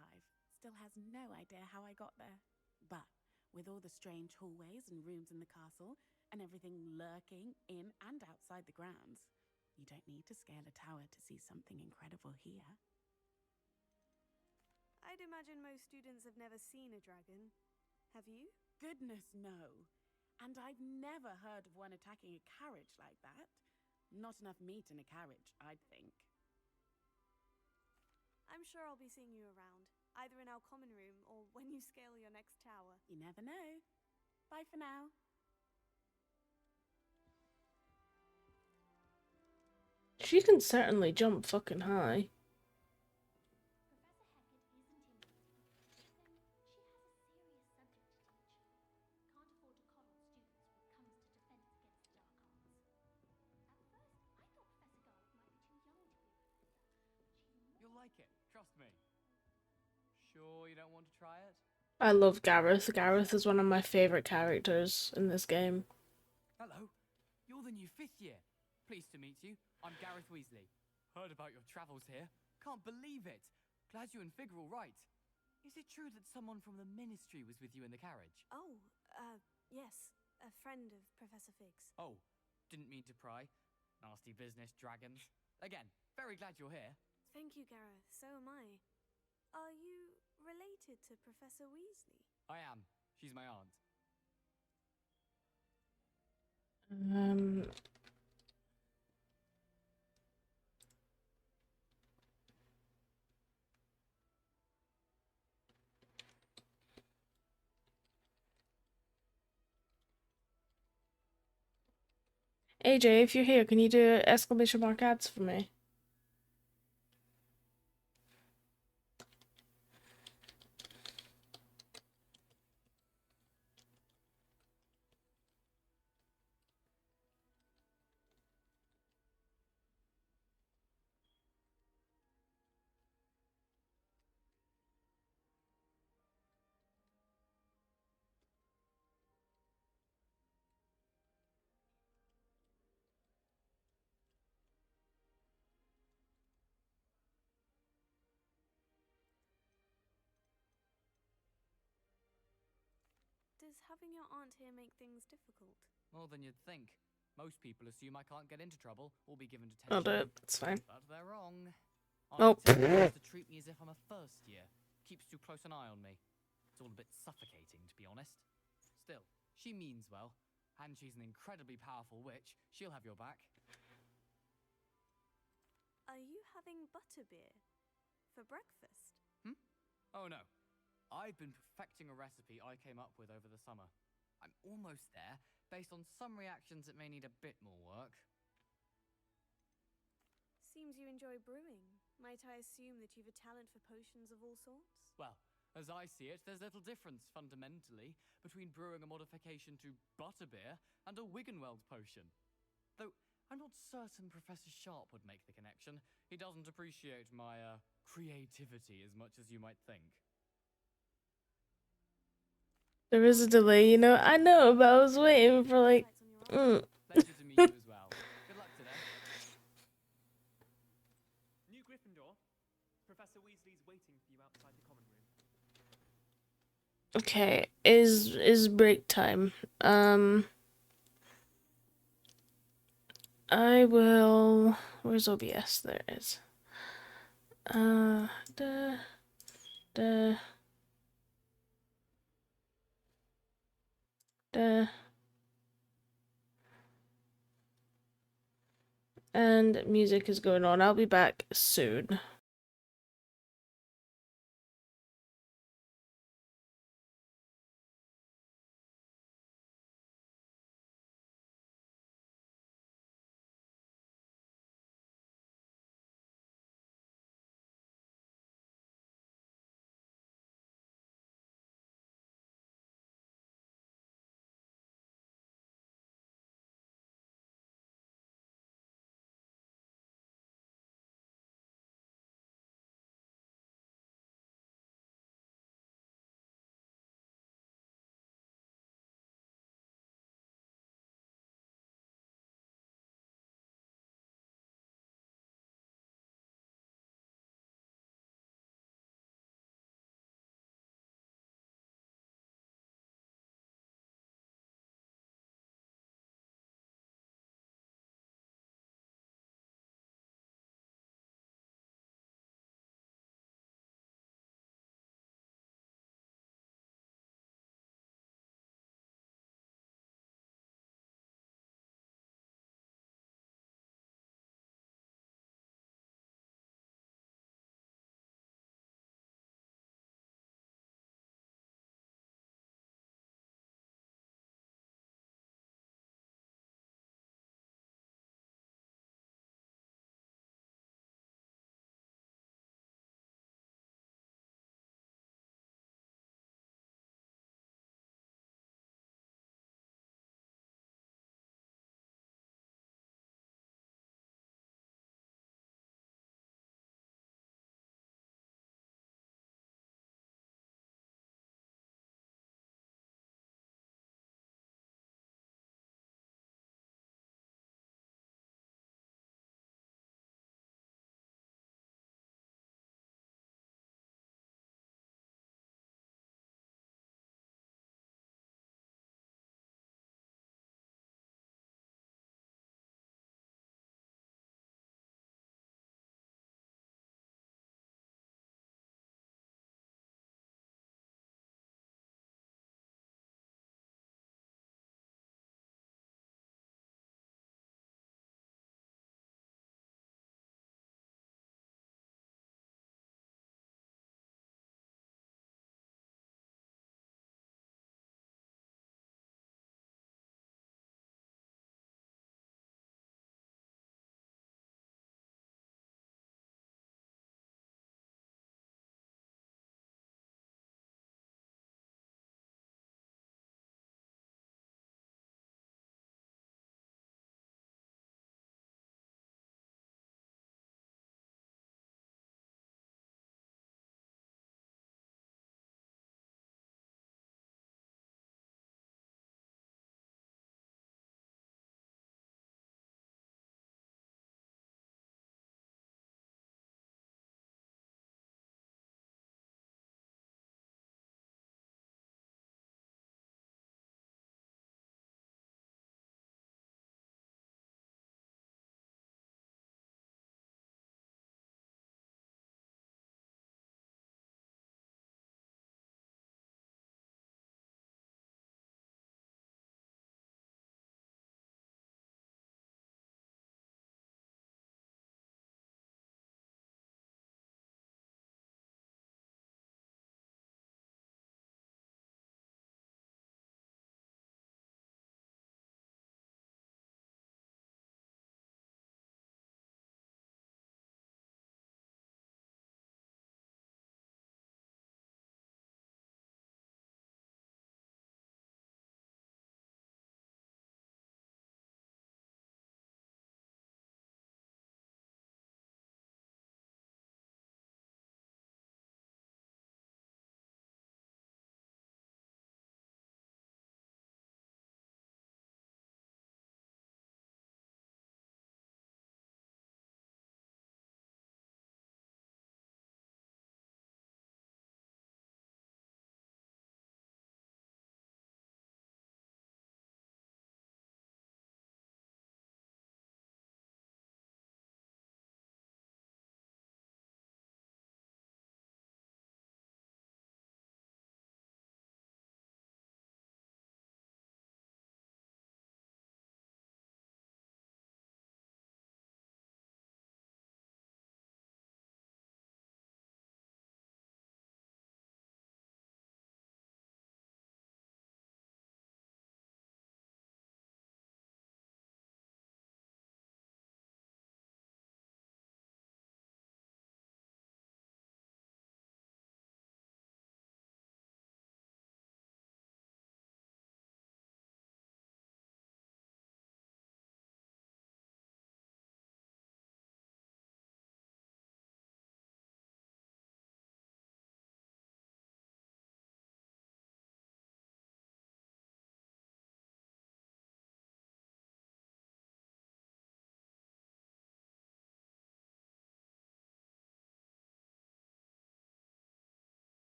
Still has no idea how I got there. But with all the strange hallways and rooms in the castle, and everything lurking in and outside the grounds, you don't need to scale a tower to see something incredible here. I'd imagine most students have never seen a dragon. Have you? Goodness, no. And I've never heard of one attacking a carriage like that. Not enough meat in a carriage, I'd think. I'm sure I'll be seeing you around, either in our common room or when you scale your next tower. You never know. Bye for now. She can certainly jump fucking high. You'll like it, trust me. Sure you don't want to try it? I love Gareth. Gareth is one of my favourite characters in this game. Hello, you're the new 5th year. Pleased to meet you. I'm Gareth Weasley. Heard about your travels here. Can't believe it. Glad you and Fig are all right. Is it true that someone from the Ministry was with you in the carriage? Oh, yes. A friend of Professor Fig's. Oh, didn't mean to pry. Nasty business, dragons. Again, very glad you're here. Thank you, Gareth. So am I. Are you related to Professor Weasley? I am. She's my aunt. AJ, if you're here, can you do exclamation mark ads for me? Does having your aunt here make things difficult? More than you'd think. Most people assume I can't get into trouble or be given detention. I'll do it. It's fine. But they're wrong. Oh. Aunt to treat me as if I'm a first year. Keeps too close an eye on me. It's all a bit suffocating, to be honest. Still, she means well. And she's an incredibly powerful witch. She'll have your back. Are you having butterbeer for breakfast? Oh no. I've been perfecting a recipe I came up with over the summer. I'm almost there, based on some reactions that may need a bit more work. Seems you enjoy brewing. Might I assume that you've a talent for potions of all sorts? Well, as I see it, there's little difference, fundamentally, between brewing a modification to butterbeer and a Wiggenweld potion. Though, I'm not certain Professor Sharp would make the connection. He doesn't appreciate my, creativity as much as you might think. There is a delay, you know. I know, but I was waiting for like. Pleasure to meet you as well. Good luck today. New Gryffindor. Professor Weasley's waiting for you outside the common room. Okay, is break time. I will. Where's OBS? There it is. And music is going on. I'll be back soon.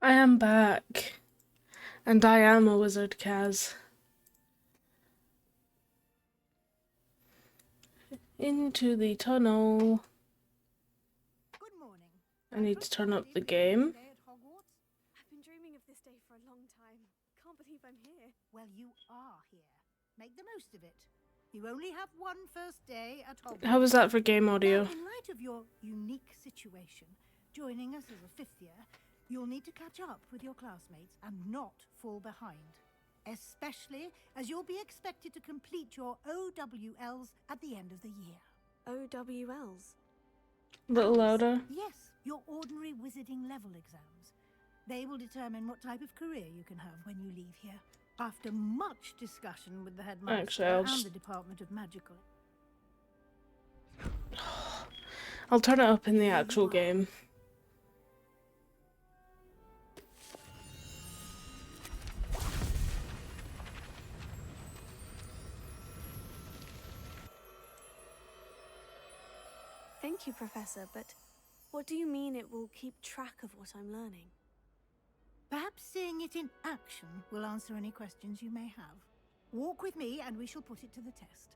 I am back. And I am a wizard, Kaz. Into the tunnel. Good morning. I need to turn up the game. I've been dreaming of this day for a long time. Can't believe I'm here. Well, you are here. Make the most of it. You only have one first day at Hogwarts. How was that for game audio? Now, in light of your unique situation, joining us as a 5th year, you'll need to catch up with your classmates and not fall behind. Especially as you'll be expected to complete your OWLs at the end of the year. OWLs? A little louder. Yes, your ordinary wizarding level exams. They will determine what type of career you can have when you leave here. After much discussion with the headmaster Actually, I'll and the Department of Magical. I'll turn it up in the actual game. Thank you, Professor, but what do you mean it will keep track of what I'm learning? Perhaps seeing it in action will answer any questions you may have. Walk with me and we shall put it to the test.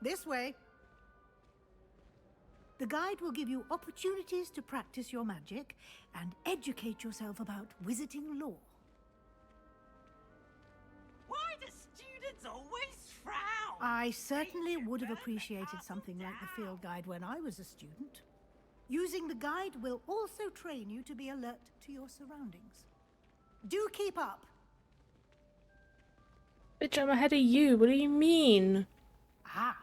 This way. The guide will give you opportunities to practice your magic and educate yourself about wizarding lore. Why do students always frown? I certainly would have appreciated something like the field guide when I was a student. Using the guide will also train you to be alert to your surroundings. Do keep up! Bitch, I'm ahead of you. What do you mean? Ah,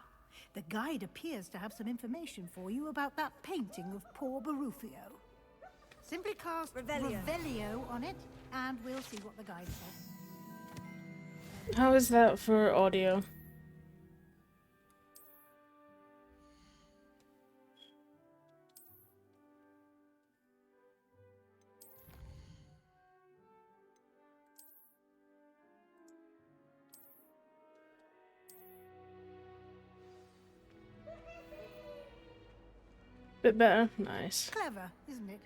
the guide appears to have some information for you about that painting of poor Barufio. Simply cast Revelio on it, and we'll see what the guide says. How is that for audio? Bit better? Nice. Clever, isn't it?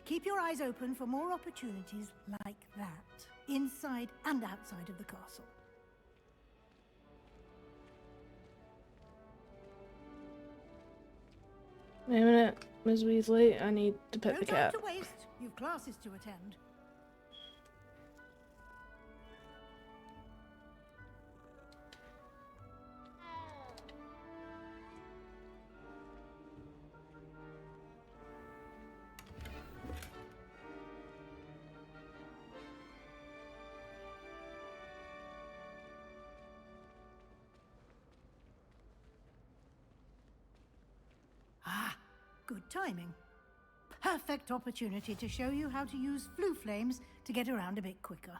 Keep your eyes open for more opportunities like that, inside and outside of the castle. Wait a minute, Ms. Weasley, I need to pet the No time cat. to waste. You've classes to attend. Ah, good timing. Perfect opportunity to show you how to use Floo Flames to get around a bit quicker.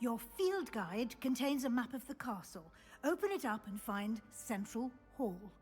Your field guide contains a map of the castle. Open it up and find Central Hall.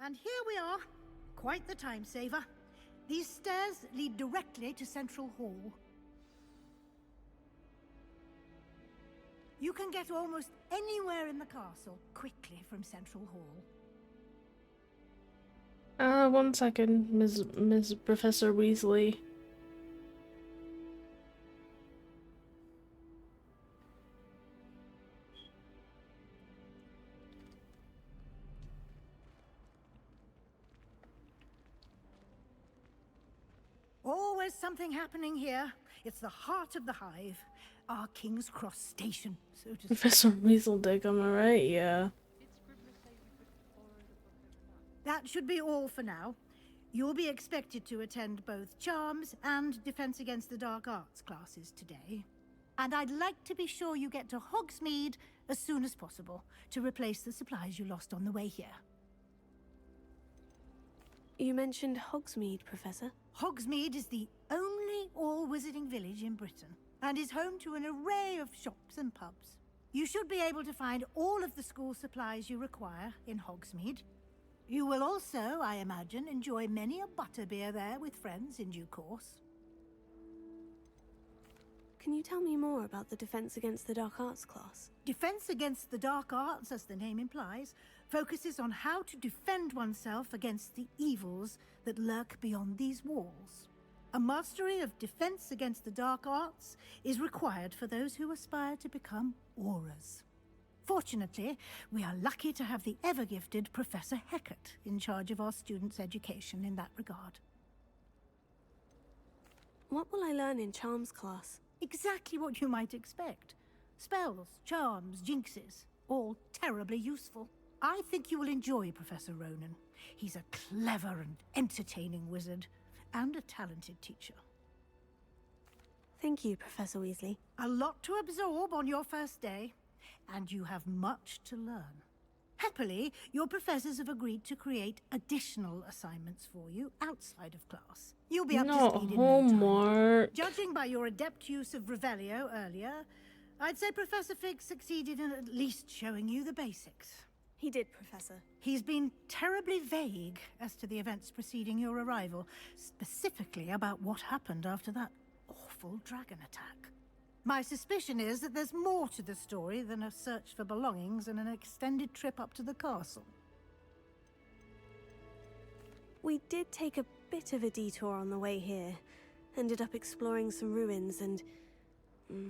And here we are. Quite the time saver. These stairs lead directly to Central Hall. You can get almost anywhere in the castle quickly from Central Hall. 1 second, Ms. Professor Weasley. Always something happening here. It's the heart of the hive. Our King's Cross station, so to speak. Professor Weaseldick, am I right? Yeah. That should be all for now. You'll be expected to attend both Charms and Defense Against the Dark Arts classes today. And I'd like to be sure you get to Hogsmeade as soon as possible to replace the supplies you lost on the way here. You mentioned Hogsmeade, Professor. Hogsmeade is the only all-wizarding village in Britain and is home to an array of shops and pubs. You should be able to find all of the school supplies you require in Hogsmeade. You will also, I imagine, enjoy many a butterbeer there with friends in due course. Can you tell me more about the Defense Against the Dark Arts class? Defense Against the Dark Arts, as the name implies, focuses on how to defend oneself against the evils that lurk beyond these walls. A mastery of Defense Against the Dark Arts is required for those who aspire to become Aurors. Fortunately, we are lucky to have the ever-gifted Professor Hecat in charge of our students' education in that regard. What will I learn in Charms class? Exactly what you might expect. Spells, charms, jinxes, all terribly useful. I think you will enjoy Professor Ronen. He's a clever and entertaining wizard, and a talented teacher. Thank you, Professor Weasley. A lot to absorb on your first day, and you have much to learn. Happily, your professors have agreed to create additional assignments for you outside of class. You'll be up to speed in no time. Judging by your adept use of Revelio earlier, I'd say Professor Fig succeeded in at least showing you the basics. He did, Professor. He's been terribly vague as to the events preceding your arrival, specifically about what happened after that awful dragon attack. My suspicion is that there's more to the story than a search for belongings and an extended trip up to the castle. We did take a bit of a detour on the way here. Ended up exploring some ruins and...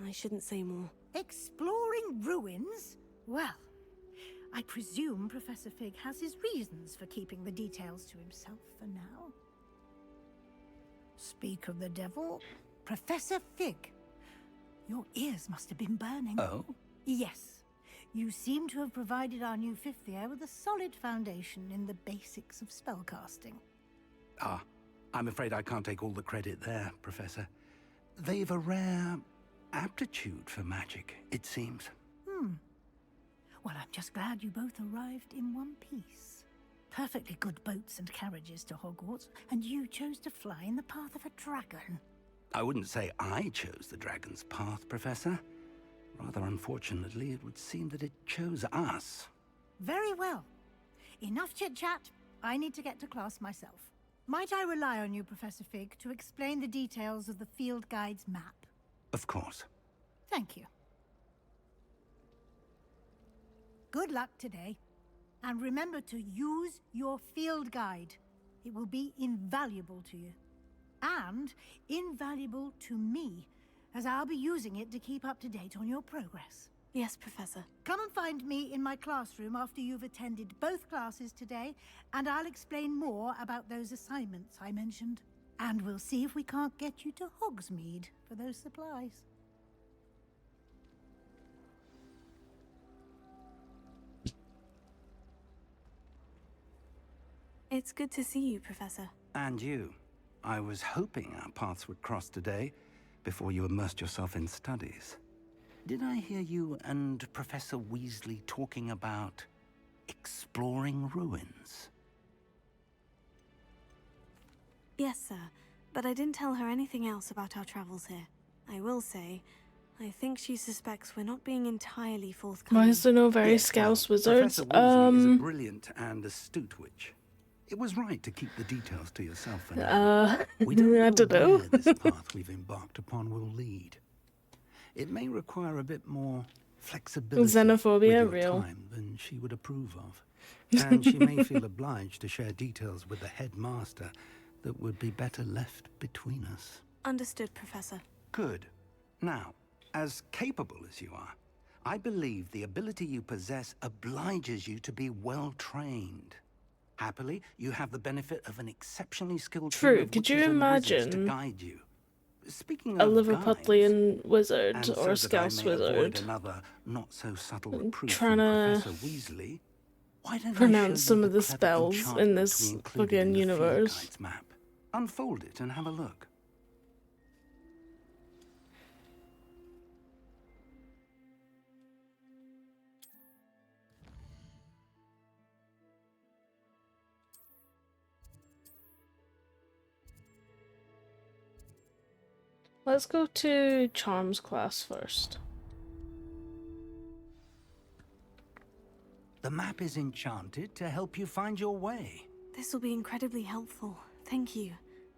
I shouldn't say more. Exploring ruins? Well, I presume Professor Fig has his reasons for keeping the details to himself for now. Speak of the devil, Professor Fig. Your ears must have been burning. Oh? Yes. You seem to have provided our new fifth year with a solid foundation in the basics of spellcasting. Ah, I'm afraid I can't take all the credit there, Professor. They've a rare aptitude for magic, it seems. Well, I'm just glad you both arrived in one piece. Perfectly good boats and carriages to Hogwarts, and you chose to fly in the path of a dragon. I wouldn't say I chose the dragon's path, Professor. Rather unfortunately, it would seem that it chose us. Very well. Enough chit-chat. I need to get to class myself. Might I rely on you, Professor Fig, to explain the details of the field guide's map? Of course. Thank you. Good luck today. And remember to use your field guide. It will be invaluable to you. And invaluable to me, as I'll be using it to keep up to date on your progress. Yes, Professor. Come and find me in my classroom after you've attended both classes today, and I'll explain more about those assignments I mentioned. And we'll see if we can't get you to Hogsmeade for those supplies. It's good to see you, Professor. And you. I was hoping our paths would cross today, before you immersed yourself in studies. Did I hear you and Professor Weasley talking about exploring ruins? Yes, sir. But I didn't tell her anything else about our travels here. I will say, I think she suspects we're not being entirely forthcoming. Why is there no very Yes, Scouse well, wizards? Professor Weasley is a brilliant and astute witch. It was right to keep the details to yourself for now. We don't know I don't know. where this path we've embarked upon will lead. It may require a bit more flexibility Xenophobia, with your real. time than she would approve of. And she may feel obliged to share details with the headmaster that would be better left between us. Understood, Professor. Good. Now, as capable as you are, I believe the ability you possess obliges you to be well trained. Happily, you have the benefit of an exceptionally skilled team True. of Could you witches and wizards to imagine guide you. Speaking a of Liverpudlian wizard guides, or a and so that I Scouse may avoid wizard another not so subtle reproof trying from to Professor Weasley, why don't I pronounce show some you of the clever spells in enchantment this we included in fucking the field universe? guide's map? Unfold it and have a look. Let's go to Charms class first. The map is enchanted to help you find your way. This will be incredibly helpful. Thank you.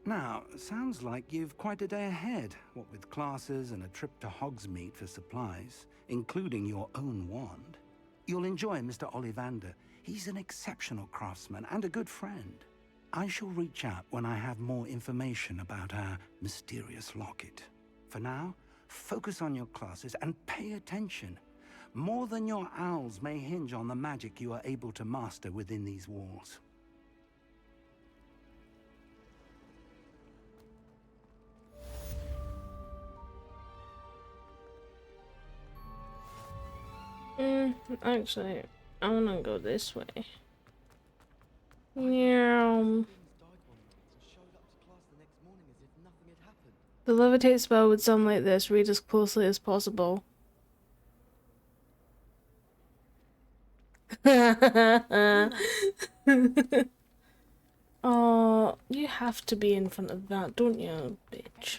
Now, sounds like you've quite a day ahead, what with classes and a trip to Hogsmeade for supplies, including your own wand. You'll enjoy Mr. Ollivander. He's an exceptional craftsman and a good friend. I shall reach out when I have more information about our mysterious locket. For now, focus on your classes and pay attention. More than your owls may hinge on the magic you are able to master within these walls. Actually, I wanna go this way. Meow. The levitate spell would sound like this. Read as closely as possible. Oh, you have to be in front of that, don't you, bitch?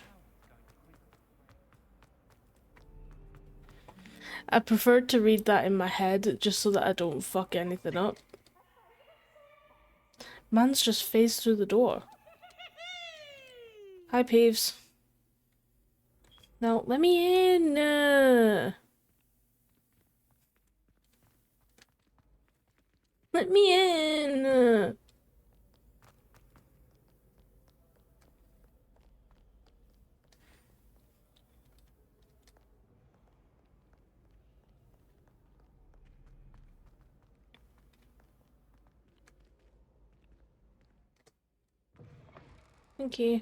I prefer to read that in my head just so that I don't fuck anything up. Man's just phased through the door. Hi, Peeves. No, let me in. Let me in. Thank you.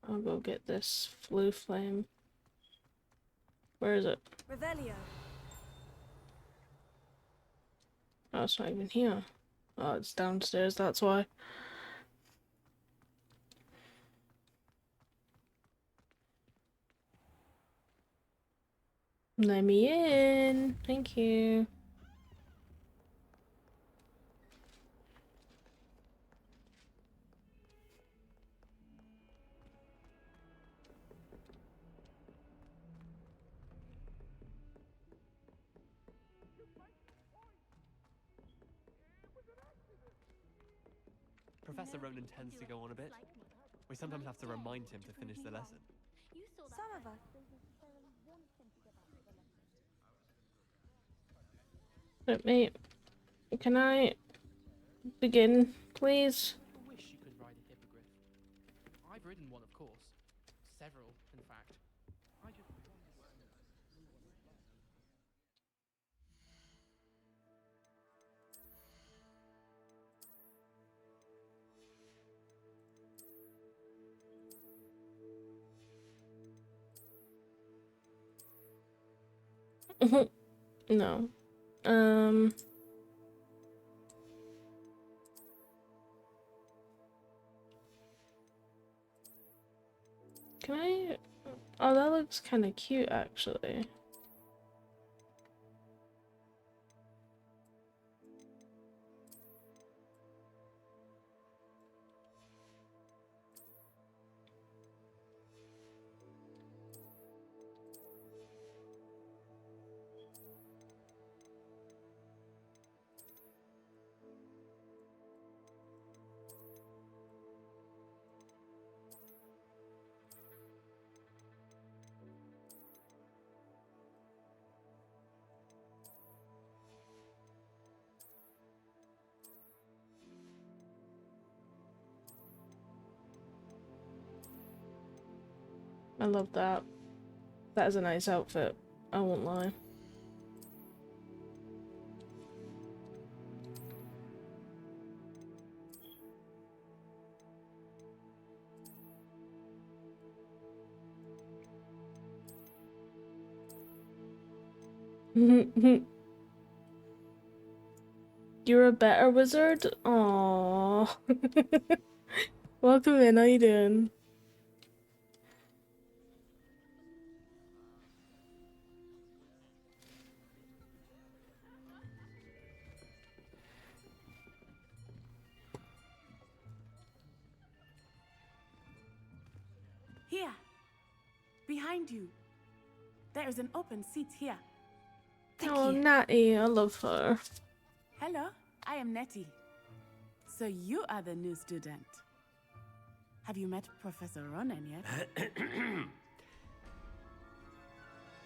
I'll go get this blue flame. Where is it? Revelio. Oh, it's not even here. Oh, it's downstairs, that's why. Let me in. Thank you. Professor Ronan tends to go on a bit. We sometimes have to remind him to finish the lesson. Some of us. Let me... Can I begin, please? I wish you could ride a hippogriff. I've ridden one, of course. Several, in fact. I just... No. Can I... Oh, that looks kind of cute, actually. I love that. That is a nice outfit. I won't lie. You're a better wizard? Aww. Welcome in, how you doing? Here. Behind you. There is an open seat here. Oh, Natty, I love her. Hello, I am Nettie. So you are the new student. Have you met Professor Ronan yet?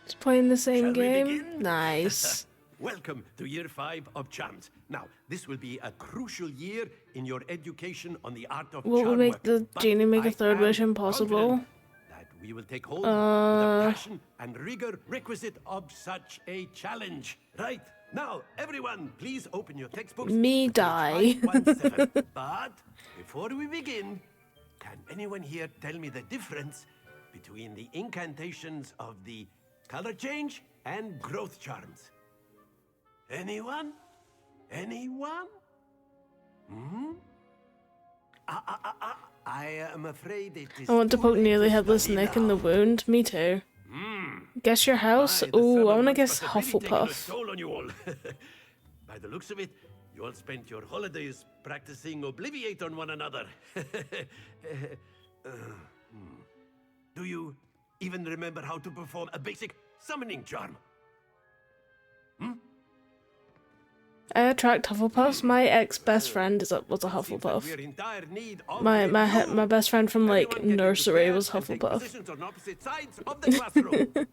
Just playing the same Shall we game? begin? Nice. Welcome to year 5 of Charms. Now, this will be a crucial year in your education on the art of What charm would make work. the But genie make a I third am wish impossible? confident that we will take hold with the passion and rigor requisite of such a challenge. Right? Now, everyone, please open your textbooks. Me to page die. 517. But before we begin, can anyone here tell me the difference between the incantations of the color change and growth charms? Anyone? Anyone? Hmm? I am afraid it is. I want to poke nearly headless Nick in the wound. Me too. Guess your house? Ooh, I want to guess Hufflepuff. Toll on you all. By the looks of it, you all spent your holidays practicing Obliviate on one another. Do you even remember how to perform a basic summoning charm? I attract Hufflepuffs. My ex-best friend was a Hufflepuff. We're in dire need of My best friend from like nursery was Hufflepuff. positions on opposite sides of the classroom.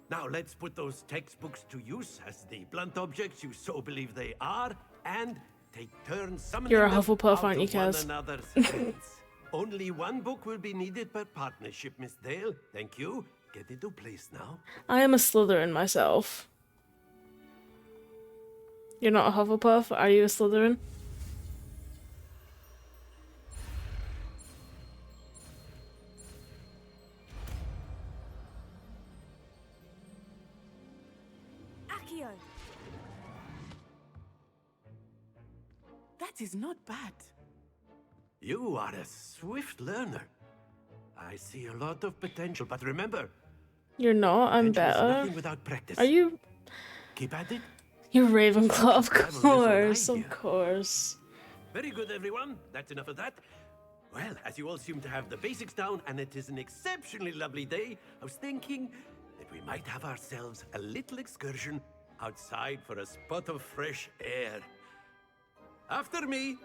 Now let's put those textbooks to use as the blunt objects you so believe they are, and take turns summoning You're a them Hufflepuff, out aren't you, of one Kaz? another's hands. Only one book will be needed per partnership, Miss Dale. Thank you. Get into place now. I am a Slytherin myself. You're not a Hufflepuff? Are you a Slytherin? Accio! That is not bad. You are a swift learner. I see a lot of potential, but remember, You're not. I'm potential is better. nothing without practice. Are you? Keep at it. You're Ravenclaw, of I will listen course, right of here. course. Very good, everyone. That's enough of that. Well, as you all seem to have the basics down, and it is an exceptionally lovely day, I was thinking that we might have ourselves a little excursion outside for a spot of fresh air. After me.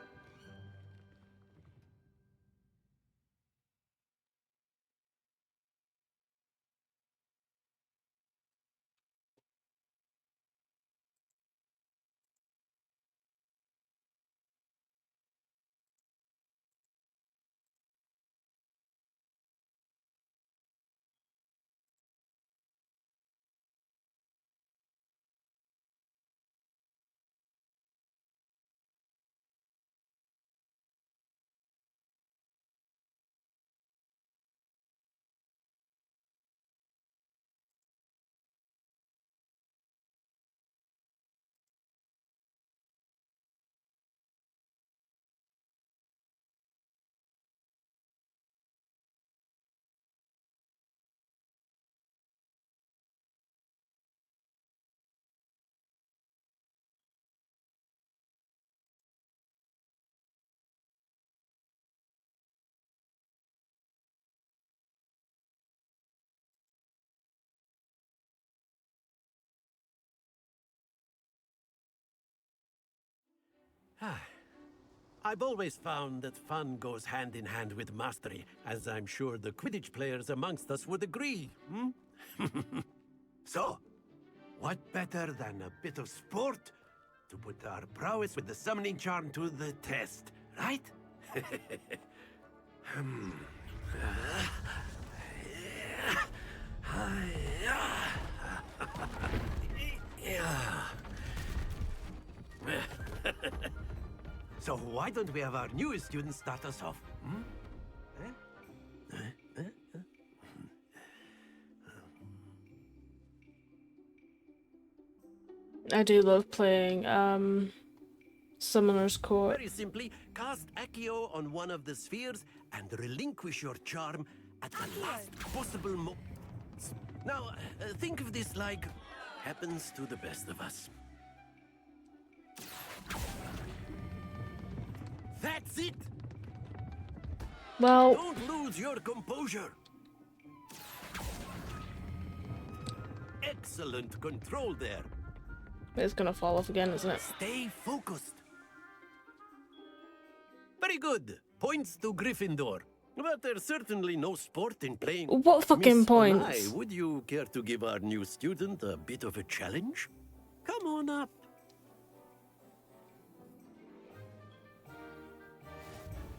I've always found that fun goes hand in hand with mastery, as I'm sure the Quidditch players amongst us would agree. So, what better than a bit of sport to put our prowess with the summoning charm to the test, right? why don't we have our newest student start us off? Hmm? I do love playing Summoner's Court. Very simply, cast Accio on one of the spheres and relinquish your charm at the last possible Now, think of this like happens to the best of us. That's it! Well, don't lose your composure. Excellent control there. It's gonna fall off again, isn't it? Stay focused. Very good. Points to Gryffindor. But there's certainly no sport in playing. What fucking Miss points? Onai, would you care to give our new student a bit of a challenge? Come on up.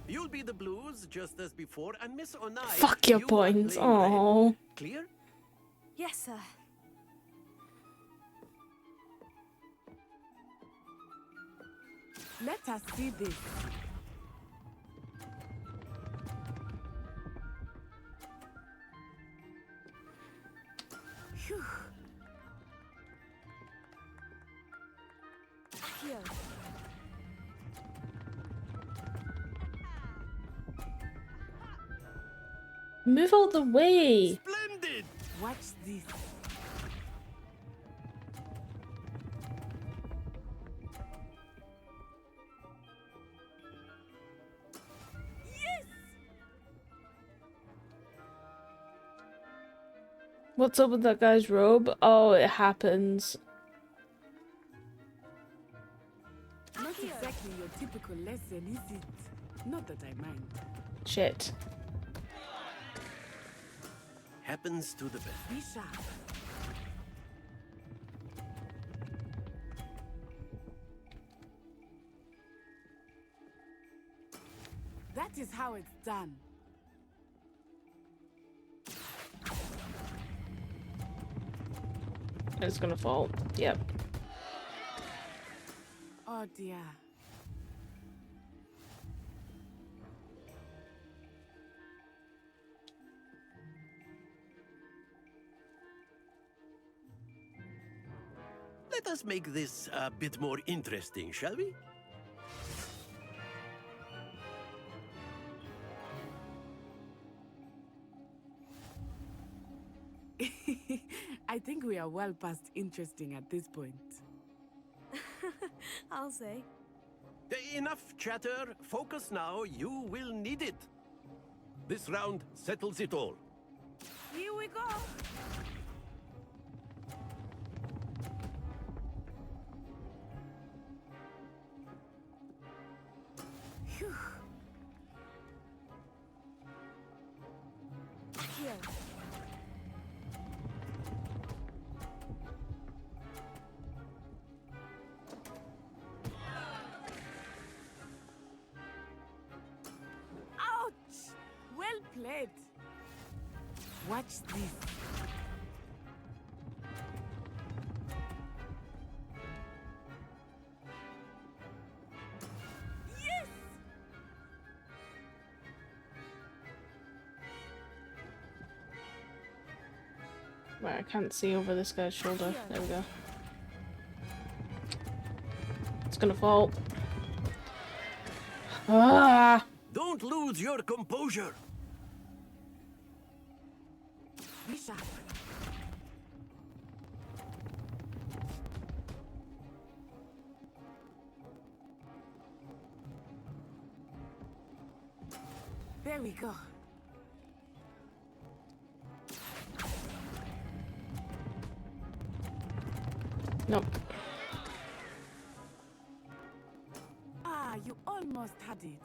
You'll be the Blues just as before, and Miss Onai. Fuck your you are points. playing red. Oh. Clear? Yes, sir. Let us see this. Phew. Here. Move out the way. Splendid. Watch this. What's up with that guy's robe? Oh, it happens. Not exactly your typical lesson, is it? Not that I mind. Shit. Happens to the best. Be sharp. That is how it's done. It's gonna fall. Yep. Oh dear. Let us make this a bit more interesting, shall we? I think we are well past interesting at this point. I'll say. Enough chatter. Focus now. You will need it. This round settles it all. Here we go. Phew. Here. Ouch! Well played. Watch this. Yes! Right, I can't see over this guy's shoulder. There we go. It's gonna fall. Ah! Don't lose your composure. Be sharp. There we go. Nope. Ah, you almost had it.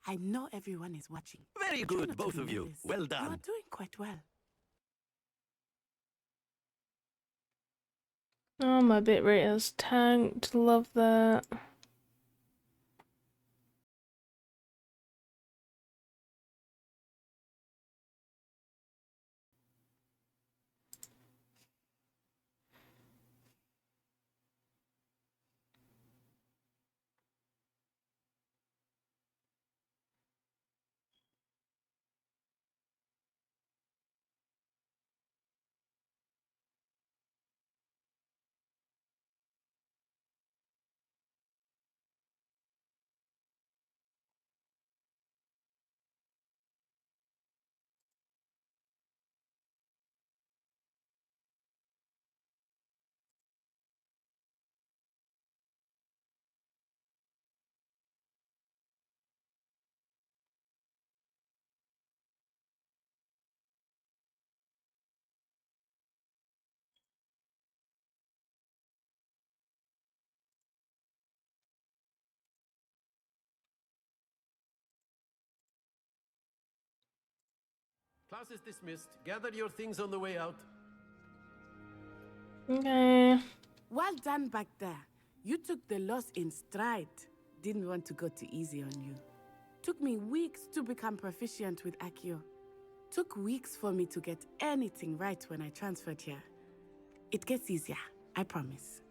I know everyone is watching. Very Try good, not to both be of you. nervous. Well You done. are doing quite well. Oh, my bitrate has tanked. Love that. Class is dismissed. Gather your things on the way out. Okay. Well done back there. You took the loss in stride. Didn't want to go too easy on you. Took me weeks to become proficient with Accio. Took weeks for me to get anything right when I transferred here. It gets easier, I promise.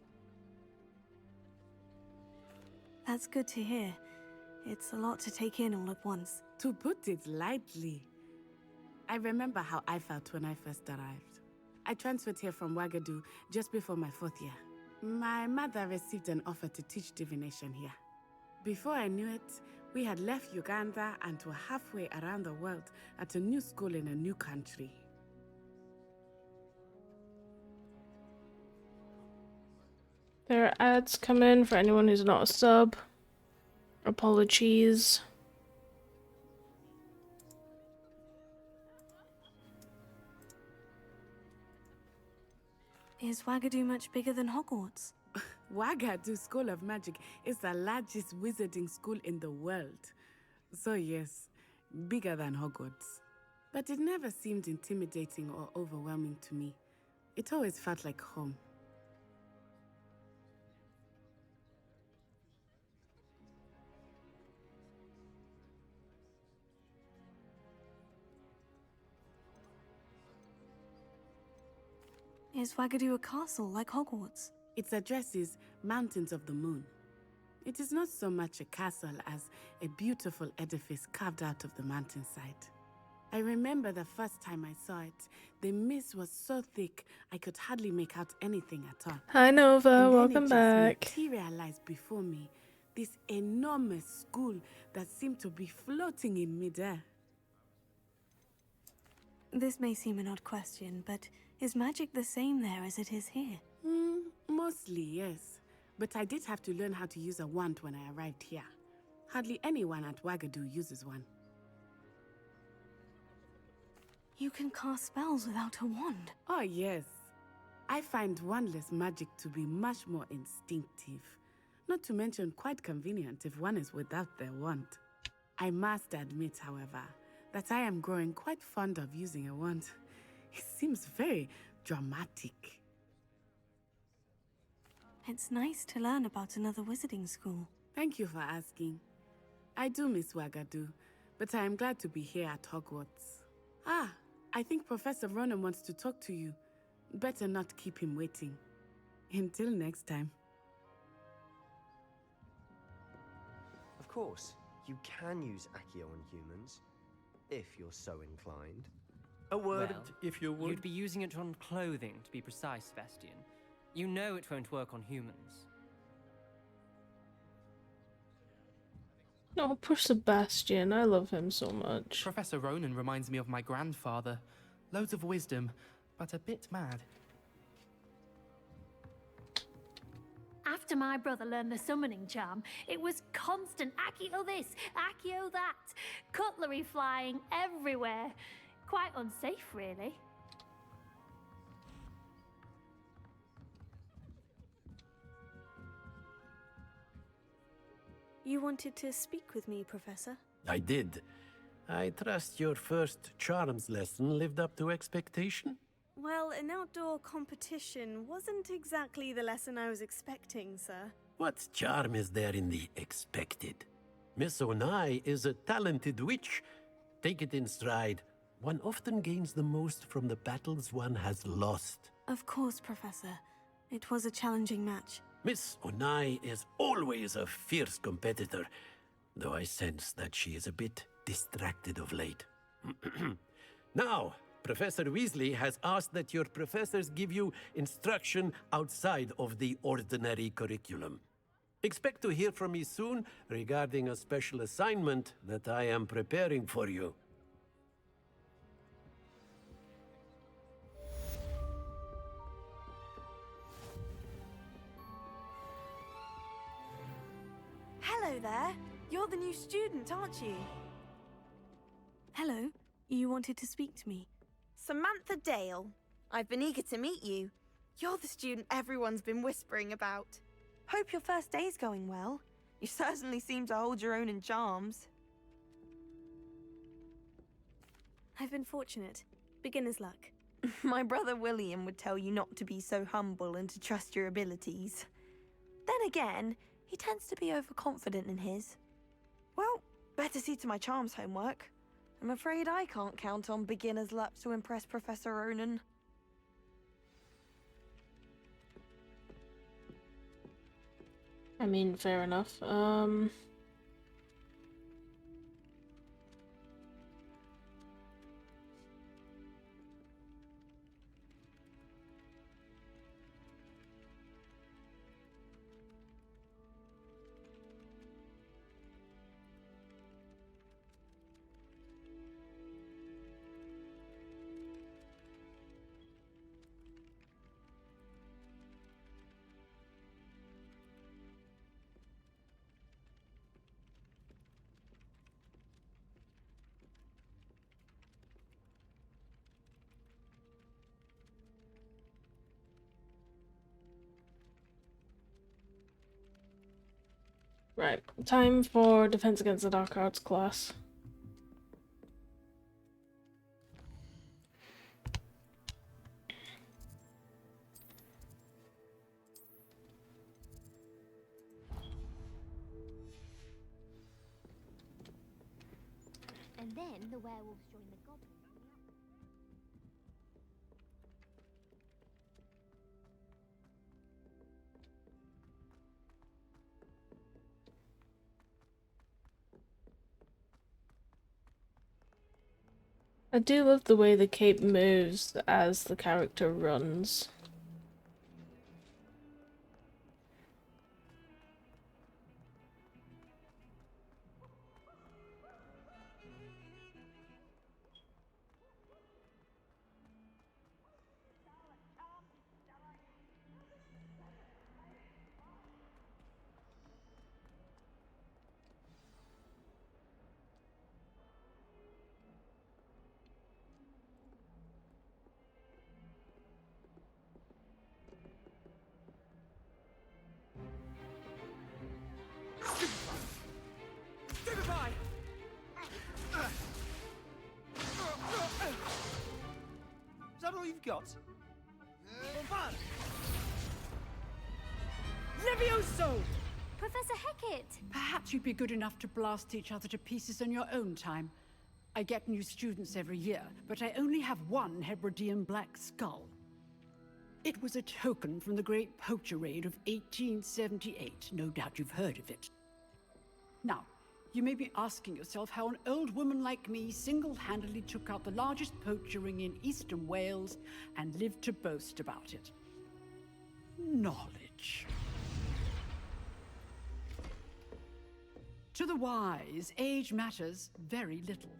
That's good to hear. It's a lot to take in all at once. To put it lightly, I remember how I felt when I first arrived. I transferred here from Wagadu just before my 4th year. My mother received an offer to teach divination here. Before I knew it, we had left Uganda and were halfway around the world at a new school in a new country. There are ads coming for anyone who's not a sub. Apologies. Is Wagadu much bigger than Hogwarts? Wagadu School of Magic is the largest wizarding school in the world. So yes, bigger than Hogwarts. But it never seemed intimidating or overwhelming to me. It always felt like home. Is Wagadu a castle like Hogwarts? Its address is Mountains of the Moon. It is not so much a castle as a beautiful edifice carved out of the mountainside. I remember the first time I saw it, the mist was so thick I could hardly make out anything at all. Hi Nova, And welcome then it back. just materialized before me, this enormous school that seemed to be floating in midair. This may seem an odd question, but is magic the same there as it is here? Mostly, yes. But I did have to learn how to use a wand when I arrived here. Hardly anyone at Wagadu uses one. You can cast spells without a wand. Oh, yes. I find wandless magic to be much more instinctive. Not to mention quite convenient if one is without their wand. I must admit, however, that I am growing quite fond of using a wand. It seems very dramatic. It's nice to learn about another wizarding school. Thank you for asking. I do miss Wagadu, but I am glad to be here at Hogwarts. Ah, I think Professor Ronen wants to talk to you. Better not keep him waiting. Until next time. Of course, you can use Accio on humans, if you're so inclined. A word, Well, if you would. You'd be using it on clothing, to be precise, Sebastian. You know it won't work on humans. Oh, poor Sebastian. I love him so much. Professor Ronen reminds me of my grandfather. Loads of wisdom, but a bit mad. After my brother learned the summoning charm, it was constant Accio this, Accio that, cutlery flying everywhere. Quite unsafe, really. You wanted to speak with me, Professor? I did. I trust your first charms lesson lived up to expectation? Well, an outdoor competition wasn't exactly the lesson I was expecting, sir. What charm is there in the expected? Miss Onai is a talented witch. Take it in stride. One often gains the most from the battles one has lost. Of course, Professor. It was a challenging match. Miss Onai is always a fierce competitor, though I sense that she is a bit distracted of late. Now, Professor Weasley has asked that your professors give you instruction outside of the ordinary curriculum. Expect to hear from me soon regarding a special assignment that I am preparing for you. Hello there. You're the new student, aren't you? Hello. You wanted to speak to me. Samantha Dale. I've been eager to meet you. You're the student everyone's been whispering about. Hope your first day's going well. You certainly seem to hold your own in charms. I've been fortunate. Beginner's luck. My brother William would tell you not to be so humble and to trust your abilities. Then again, he tends to be overconfident in his. Well, better see to my charms homework. I'm afraid I can't count on beginner's luck to impress Professor Ronan. I mean, fair enough. Right, time for Defense Against the Dark Arts class. And then the werewolves join the goblins. I do love the way the cape moves as the character runs. Stupefy! Is that all you've got? Bombard! Levioso! Professor Hecat! Perhaps you'd be good enough to blast each other to pieces in your own time. I get new students every year, but I only have one Hebridean black skull. It was a token from the Great Poacher Raid of 1878. No doubt you've heard of it. Now, you may be asking yourself how an old woman like me single-handedly took out the largest poacher ring in eastern Wales and lived to boast about it. Knowledge. To the wise, age matters very little.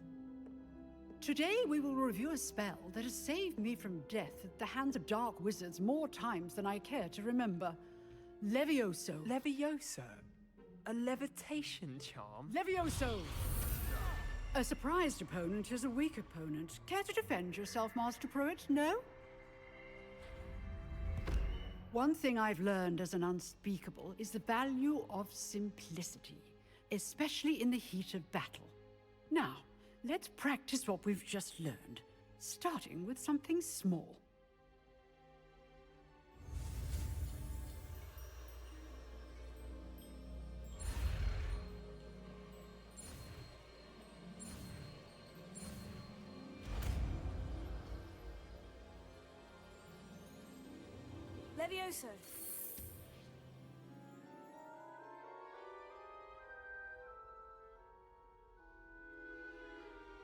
Today we will review a spell that has saved me from death at the hands of dark wizards more times than I care to remember. Levioso. Levioso? A levitation charm? Levioso! A surprised opponent is a weak opponent. Care to defend yourself, Master Pruitt? No? One thing I've learned as an unspeakable is the value of simplicity, especially in the heat of battle. Now, let's practice what we've just learned, starting with something small. Levioso.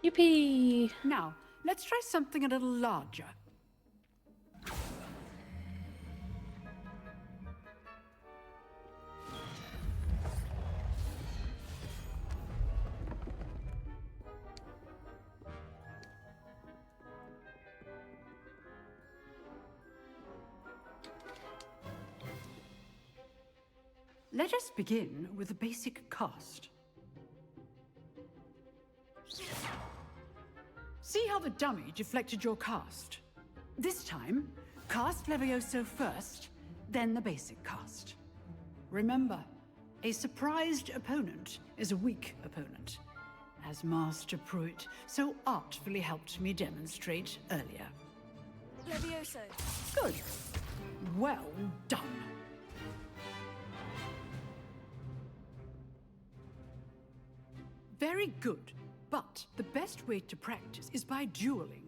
Yippee! Now, let's try something a little larger. Let us begin with the basic cast. See how the dummy deflected your cast? This time, cast Levioso first, then the basic cast. Remember, a surprised opponent is a weak opponent, as Master Pruitt so artfully helped me demonstrate earlier. Levioso. Good. Well done. Very good. But the best way to practice is by dueling.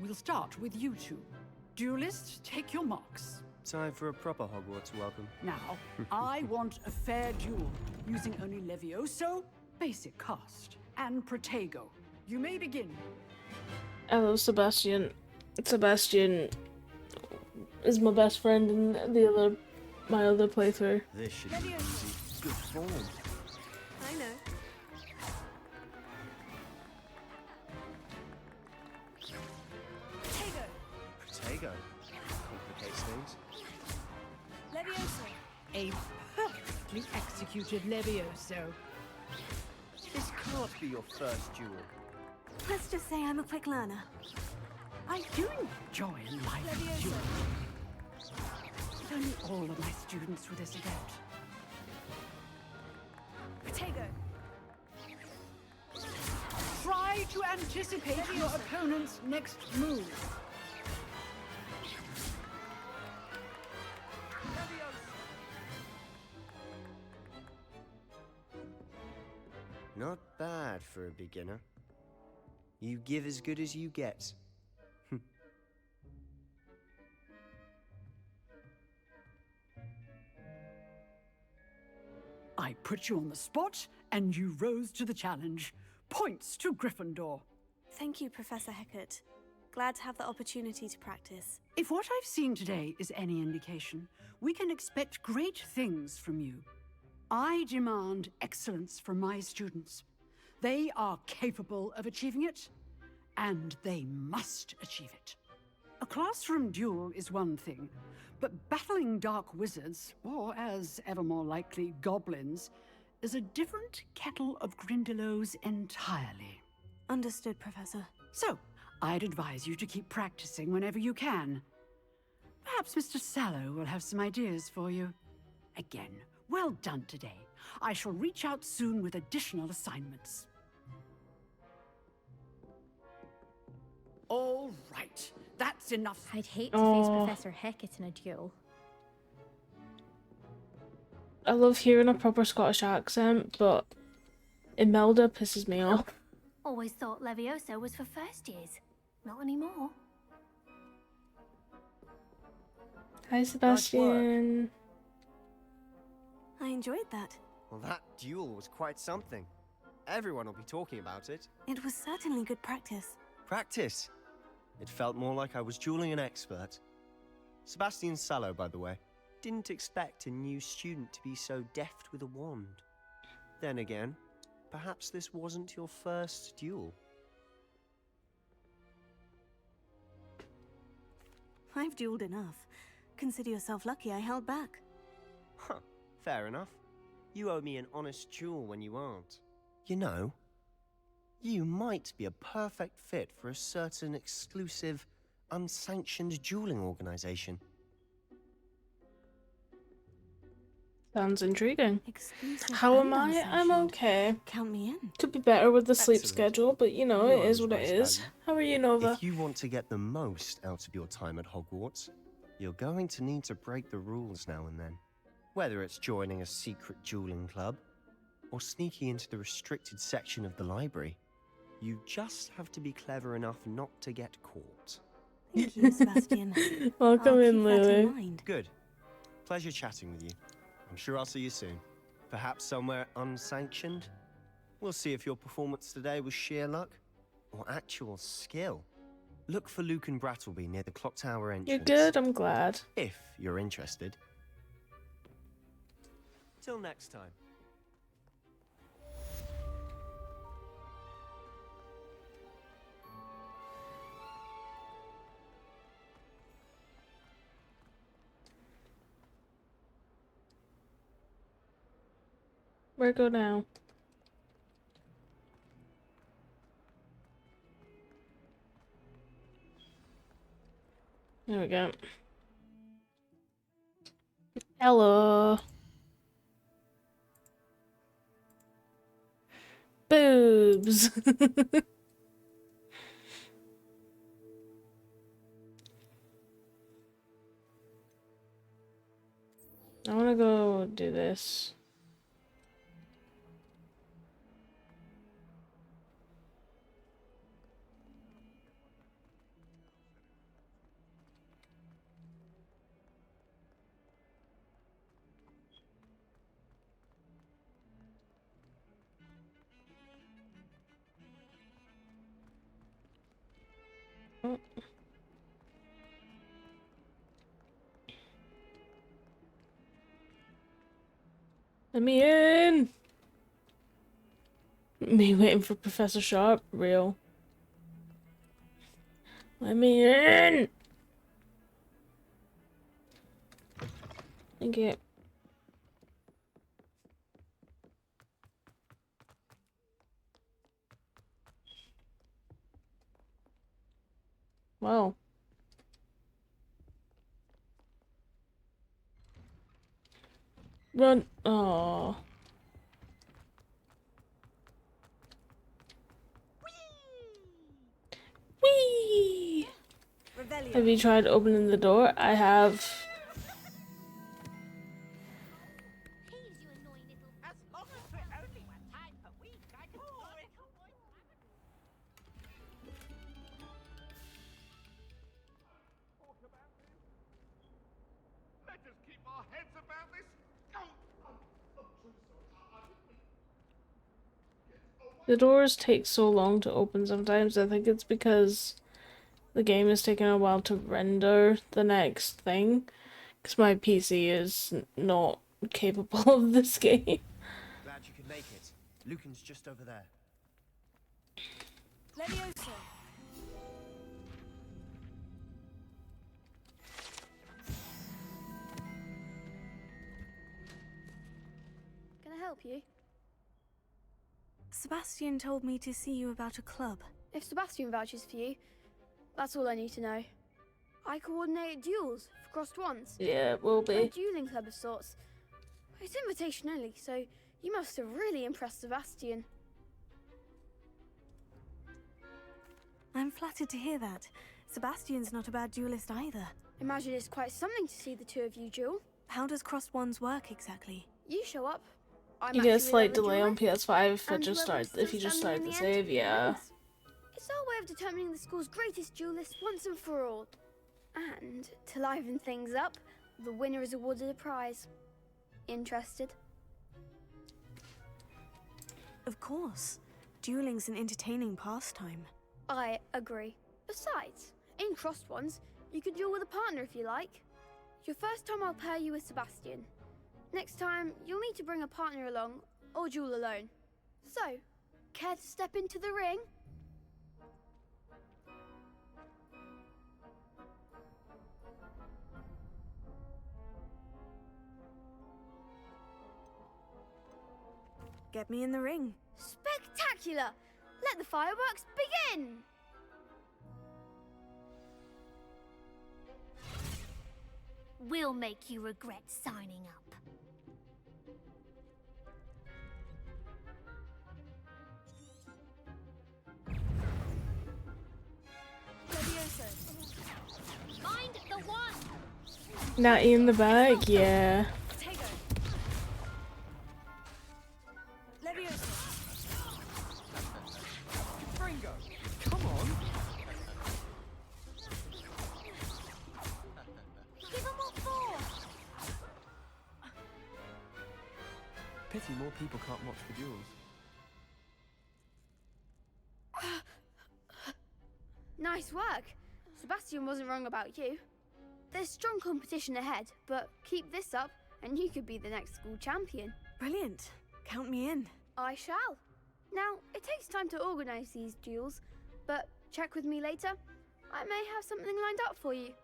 We'll start with you two. Duelists, take your marks. Time for a proper Hogwarts welcome. Now, I want a fair duel, using only Levioso, basic cast, and Protego. You may begin. I love Sebastian. Sebastian is my best friend in my other playthrough. This should be easy. Good form. I know. Protego. Complicates things. Levioso. A perfectly executed Levioso. This can't be your first duel. Let's just say I'm a quick learner. I do enjoy life duels. If only all of my students were this adept. Protego. Try to anticipate your opponent's next move. Not bad for a beginner. You give as good as you get. I put you on the spot, and you rose to the challenge. Points to Gryffindor. Thank you, Professor Hecat. Glad to have the opportunity to practice. If what I've seen today is any indication, we can expect great things from you. I demand excellence from my students. They are capable of achieving it, and they must achieve it. A classroom duel is one thing, but battling dark wizards, or as ever more likely, goblins, is a different kettle of Grindylows entirely. Understood, Professor. So, I'd advise you to keep practicing whenever you can. Perhaps Mr. Sallow will have some ideas for you. Again, well done today. I shall reach out soon with additional assignments. All right, that's enough. I'd hate to face Professor Hecat in a duel. I love hearing a proper Scottish accent, but Imelda pisses me off. Always thought Levioso was for first years. Not anymore. Hi, Sebastian. I enjoyed that. Well, that duel was quite something. Everyone will be talking about it. It was certainly good practice. Practice? It felt more like I was dueling an expert. Sebastian Sallow, by the way. Didn't expect a new student to be so deft with a wand. Then again, perhaps this wasn't your first duel. I've dueled enough. Consider yourself lucky I held back. Huh, fair enough. You owe me an honest duel when you aren't. You know, you might be a perfect fit for a certain exclusive, unsanctioned dueling organization. Sounds intriguing. Exclusive How am and I? I'm unsanctioned. okay. Count me in. Could be better with the sleep Excellent. schedule, but you know, You it are is what it advice is. value. How are you, Nova? If you want to get the most out of your time at Hogwarts, you're going to need to break the rules now and then. Whether it's joining a secret dueling club, or sneaking into the restricted section of the library, you just have to be clever enough not to get caught. Thank you, Sebastian. Welcome I'll in, keep that in Lily. mind. Good. Pleasure chatting with you. I'm sure I'll see you soon. Perhaps somewhere unsanctioned? We'll see if your performance today was sheer luck or actual skill. Look for Lucan Brattleby near the clock tower entrance. You're good, I'm glad. If you're interested. Till next time. Where go now? There we go. Hello. Boo. boobs. I want to go do this. Oh. Let me in! Me waiting for Professor Sharp? Real. Let me in! Thank you. Wow. Run. Oh. Whee! Have you tried opening the door? I have. The doors take so long to open sometimes. I think it's because the game is taking a while to render the next thing. Because my PC is not capable of this game. Glad you could make it. Lucan's just over there. Leviosa. Can I help you? Sebastian told me to see you about a club. If Sebastian vouches for you, that's all I need to know. I coordinate duels for crossed ones. Yeah, it will be. A dueling club of sorts. It's invitation only, so you must have really impressed Sebastian. I'm flattered to hear that. Sebastian's not a bad duelist either. Imagine it's quite something to see the two of you duel. How does crossed ones work exactly? You show up. You get a slight delay on PS5 if you just start the save, yeah. It's our way of determining the school's greatest duelist once and for all. And to liven things up, the winner is awarded a prize. Interested? Of course. Dueling's an entertaining pastime. I agree. Besides, in crossed ones, you could duel with a partner if you like. Your first time I'll pair you with Sebastian. Next time, you'll need to bring a partner along, or duel alone. So, care to step into the ring? Get me in the ring. Spectacular! Let the fireworks begin! We'll make you regret signing up. Mind the one! Not in the back, yeah. Fringo, come on. Give him what for! Pity more people can't watch the duels. Nice work. Sebastian wasn't wrong about you. There's strong competition ahead, but keep this up and you could be the next school champion. Brilliant. Count me in. I shall. Now, it takes time to organise these duels, but check with me later. I may have something lined up for you.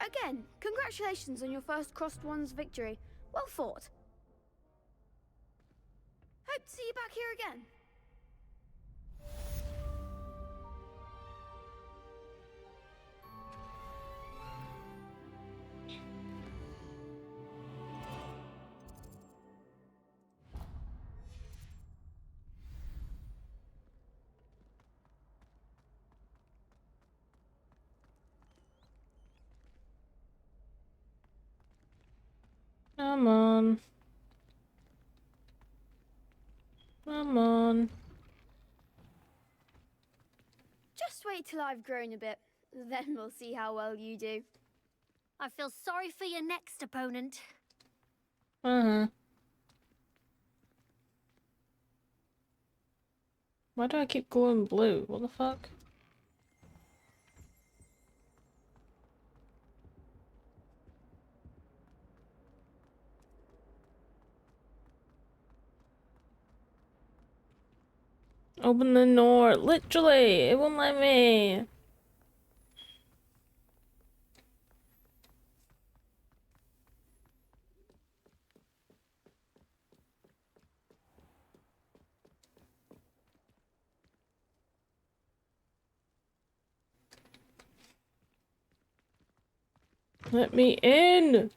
Again, congratulations on your first crossed ones victory. Well fought. Hope to see you back here again. Come on. Come on. Just wait till I've grown a bit. Then we'll see how well you do. I feel sorry for your next opponent. Uh-huh. Why do I keep glowing blue? What the fuck? Open the door. Literally, it won't let me. Let me in.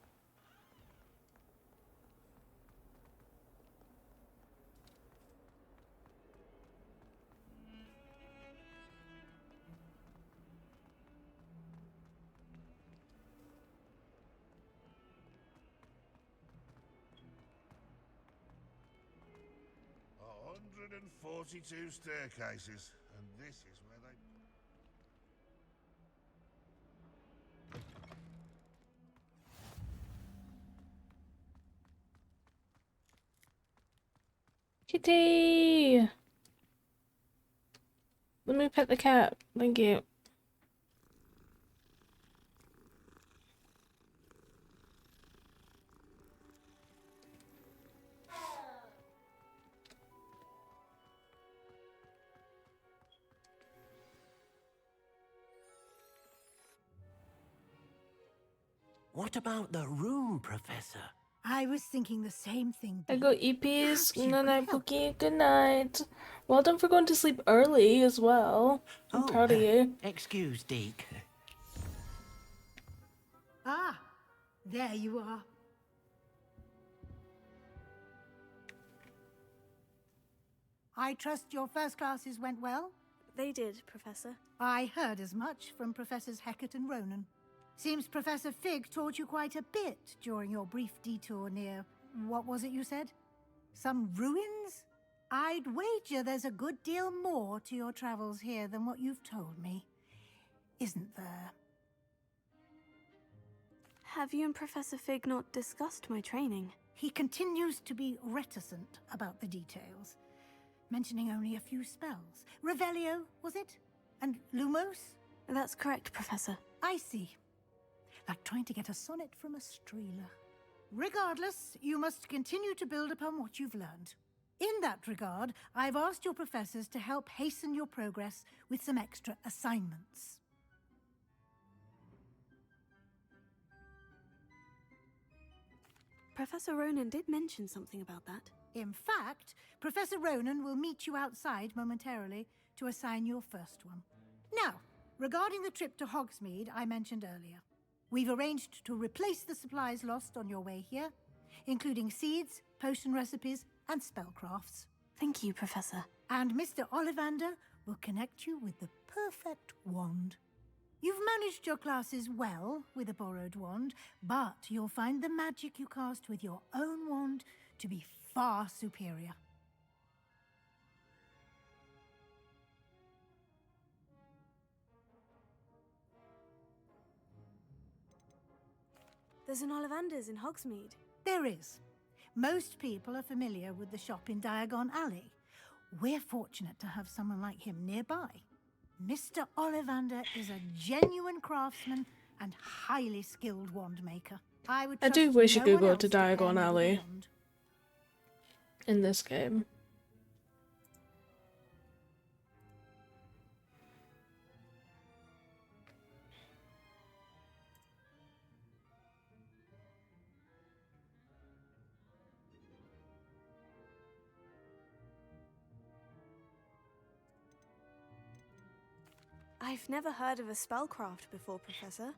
And 42 staircases, and this is where they... Kitty! Let me pet the cat. Thank you. What about the room, Professor? I was thinking the same thing. I go eat peas. Perhaps you Good night, could help. Pookie. Good night. Well done for going to sleep early as well. I'm proud of you. Excuse, Deke. Ah, there you are. I trust your first classes went well? They did, Professor. I heard as much from Professors Hecat and Ronan. Seems Professor Fig taught you quite a bit during your brief detour near... what was it you said? Some ruins? I'd wager there's a good deal more to your travels here than what you've told me. Isn't there? Have you and Professor Fig not discussed my training? He continues to be reticent about the details, mentioning only a few spells. Revelio, was it? And Lumos? That's correct, Professor. I see. Like trying to get a sonnet from a streeler. Regardless, you must continue to build upon what you've learned. In that regard, I've asked your professors to help hasten your progress with some extra assignments. Professor Ronan did mention something about that. In fact, Professor Ronan will meet you outside momentarily to assign your first one. Now, regarding the trip to Hogsmeade I mentioned earlier, we've arranged to replace the supplies lost on your way here, including seeds, potion recipes, and spellcrafts. Thank you, Professor. And Mr. Ollivander will connect you with the perfect wand. You've managed your classes well with a borrowed wand, but you'll find the magic you cast with your own wand to be far superior. There's an Ollivander's in Hogsmeade. There is. Most people are familiar with the shop in Diagon Alley. We're fortunate to have someone like him nearby. Mr. Ollivander is a genuine craftsman and highly skilled wand maker. I do wish you no could one go else to pair Diagon me with Alley a wand. in this game. I've never heard of a spellcraft before, Professor.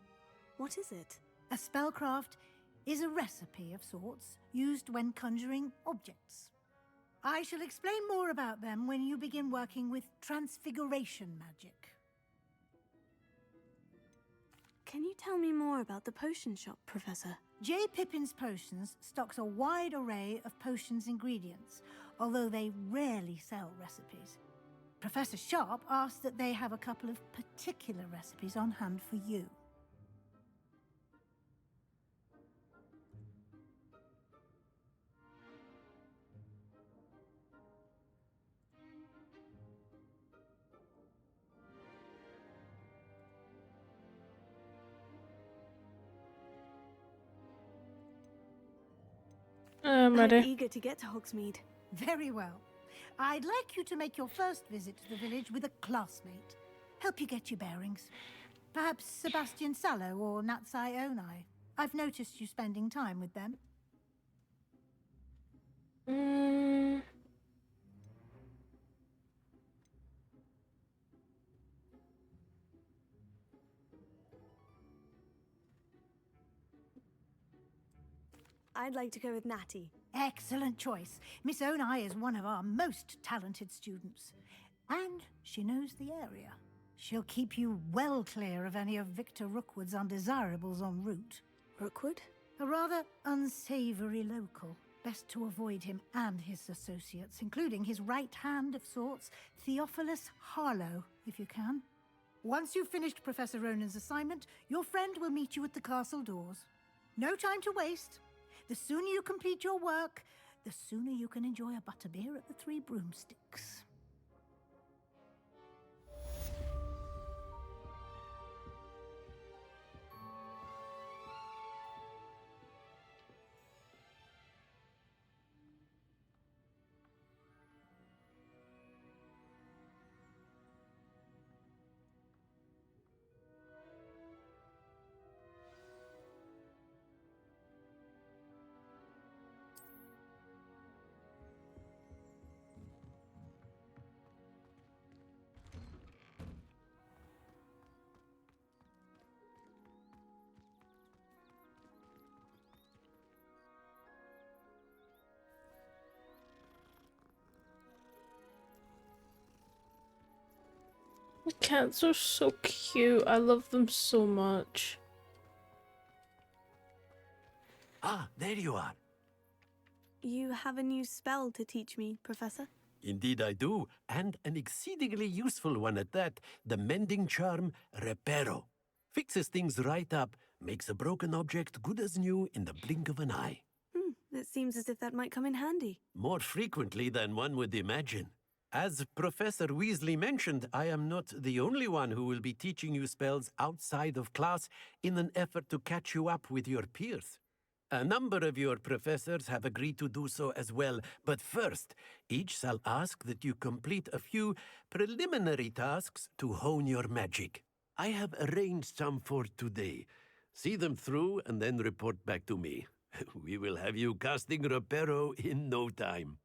What is it? A spellcraft is a recipe of sorts used when conjuring objects. I shall explain more about them when you begin working with transfiguration magic. Can you tell me more about the potion shop, Professor? J. Pippin's Potions stocks a wide array of potions ingredients, although they rarely sell recipes. Professor Sharp asked that they have a couple of particular recipes on hand for you. I'm ready. eager to get to Hogsmeade. Very well. I'd like you to make your first visit to the village with a classmate. Help you get your bearings. Perhaps Sebastian Sallow or Natsai Onai. I've noticed you spending time with them. I'd like to go with Natty. Excellent choice. Miss Onai is one of our most talented students. And she knows the area. She'll keep you well clear of any of Victor Rookwood's undesirables en route. Rookwood? A rather unsavory local. Best to avoid him and his associates, including his right hand of sorts, Theophilus Harlow, if you can. Once you've finished Professor Ronan's assignment, your friend will meet you at the castle doors. No time to waste. The sooner you complete your work, the sooner you can enjoy a butterbeer at the Three Broomsticks. The cats are so cute. I love them so much. Ah, there you are. You have a new spell to teach me, Professor? Indeed I do, and an exceedingly useful one at that. The mending charm, Reparo. Fixes things right up, makes a broken object good as new in the blink of an eye. It seems as if that might come in handy. More frequently than one would imagine. As Professor Weasley mentioned, I am not the only one who will be teaching you spells outside of class in an effort to catch you up with your peers. A number of your professors have agreed to do so as well, but first, each shall ask that you complete a few preliminary tasks to hone your magic. I have arranged some for today. See them through and then report back to me. We will have you casting Reparo in no time.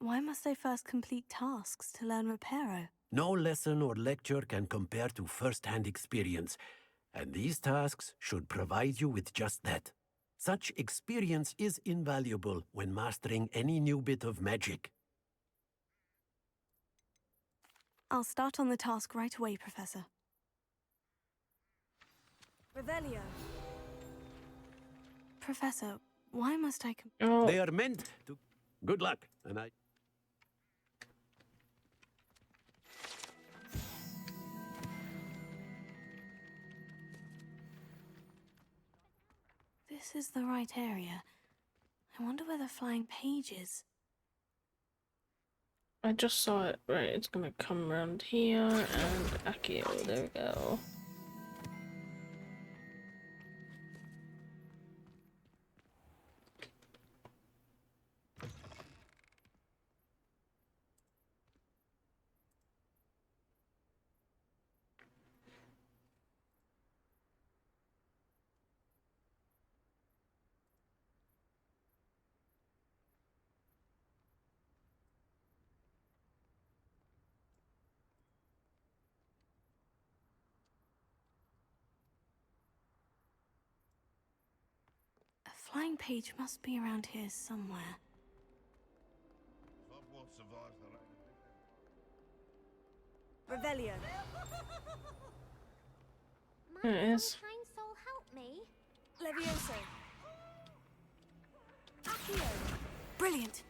Why must I first complete tasks to learn Reparo? No lesson or lecture can compare to first-hand experience, and these tasks should provide you with just that. Such experience is invaluable when mastering any new bit of magic. I'll start on the task right away, Professor. Revelio. Professor, why must I They are meant to... Good luck, and I... This is the right area. I wonder where the flying page is. I just saw it. Right, it's gonna come around here and Accio. There we go. A flying page must be around here somewhere. My There it is. kind soul help Me? Levioso. Accio. Brilliant.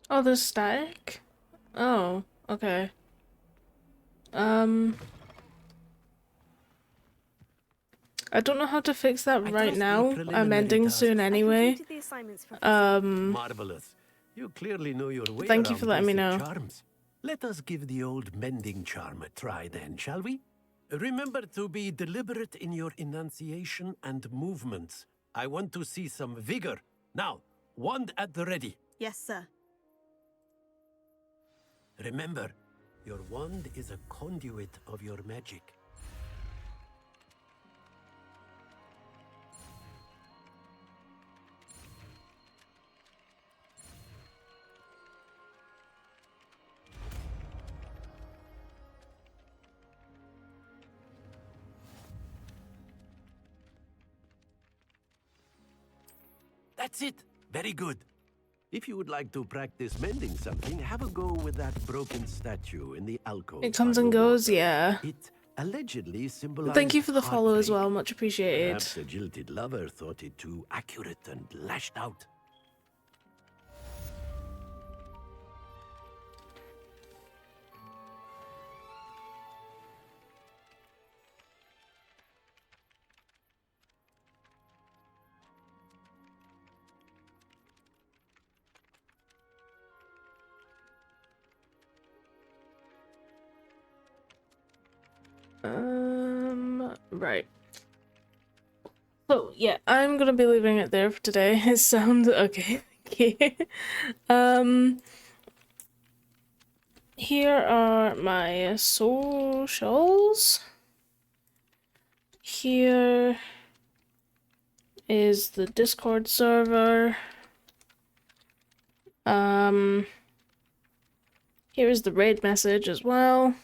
Oh, there's static? Oh, okay. I don't know how to fix that right now. I'm ending soon anyway. The assignments for Marvelous. You clearly know your way Thank you around for letting me basic know. charms. Let us give the old mending charm a try then, shall we? Remember to be deliberate in your enunciation and movements. I want to see some vigor. Now, wand at the ready. Yes, sir. Remember, your wand is a conduit of your magic. That's it. Very good. If you would like to practice mending something, have a go with that broken statue in the alcove. It comes by and the goes, water. yeah. It allegedly symbolizes Thank you for the follow as heartbreak. well, much appreciated. Perhaps a jilted lover thought it too accurate and lashed out. Right. So, yeah, I'm gonna be leaving it there for today. It sounds okay. Thank you. Here are my socials. Here is the Discord server. Here is the raid message as well.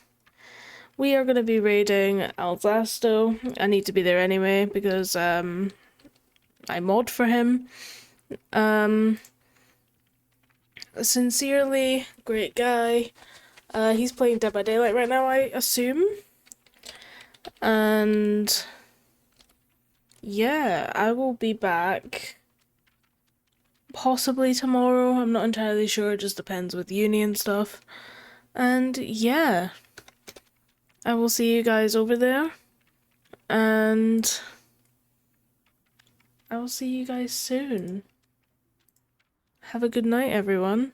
We are going to be raiding Alzasto. I need to be there anyway because I mod for him. Sincerely, great guy. He's playing Dead by Daylight right now, I assume. And yeah, I will be back possibly tomorrow. I'm not entirely sure, it just depends with uni and stuff. And yeah, I will see you guys over there, and I will see you guys soon. Have a good night, everyone.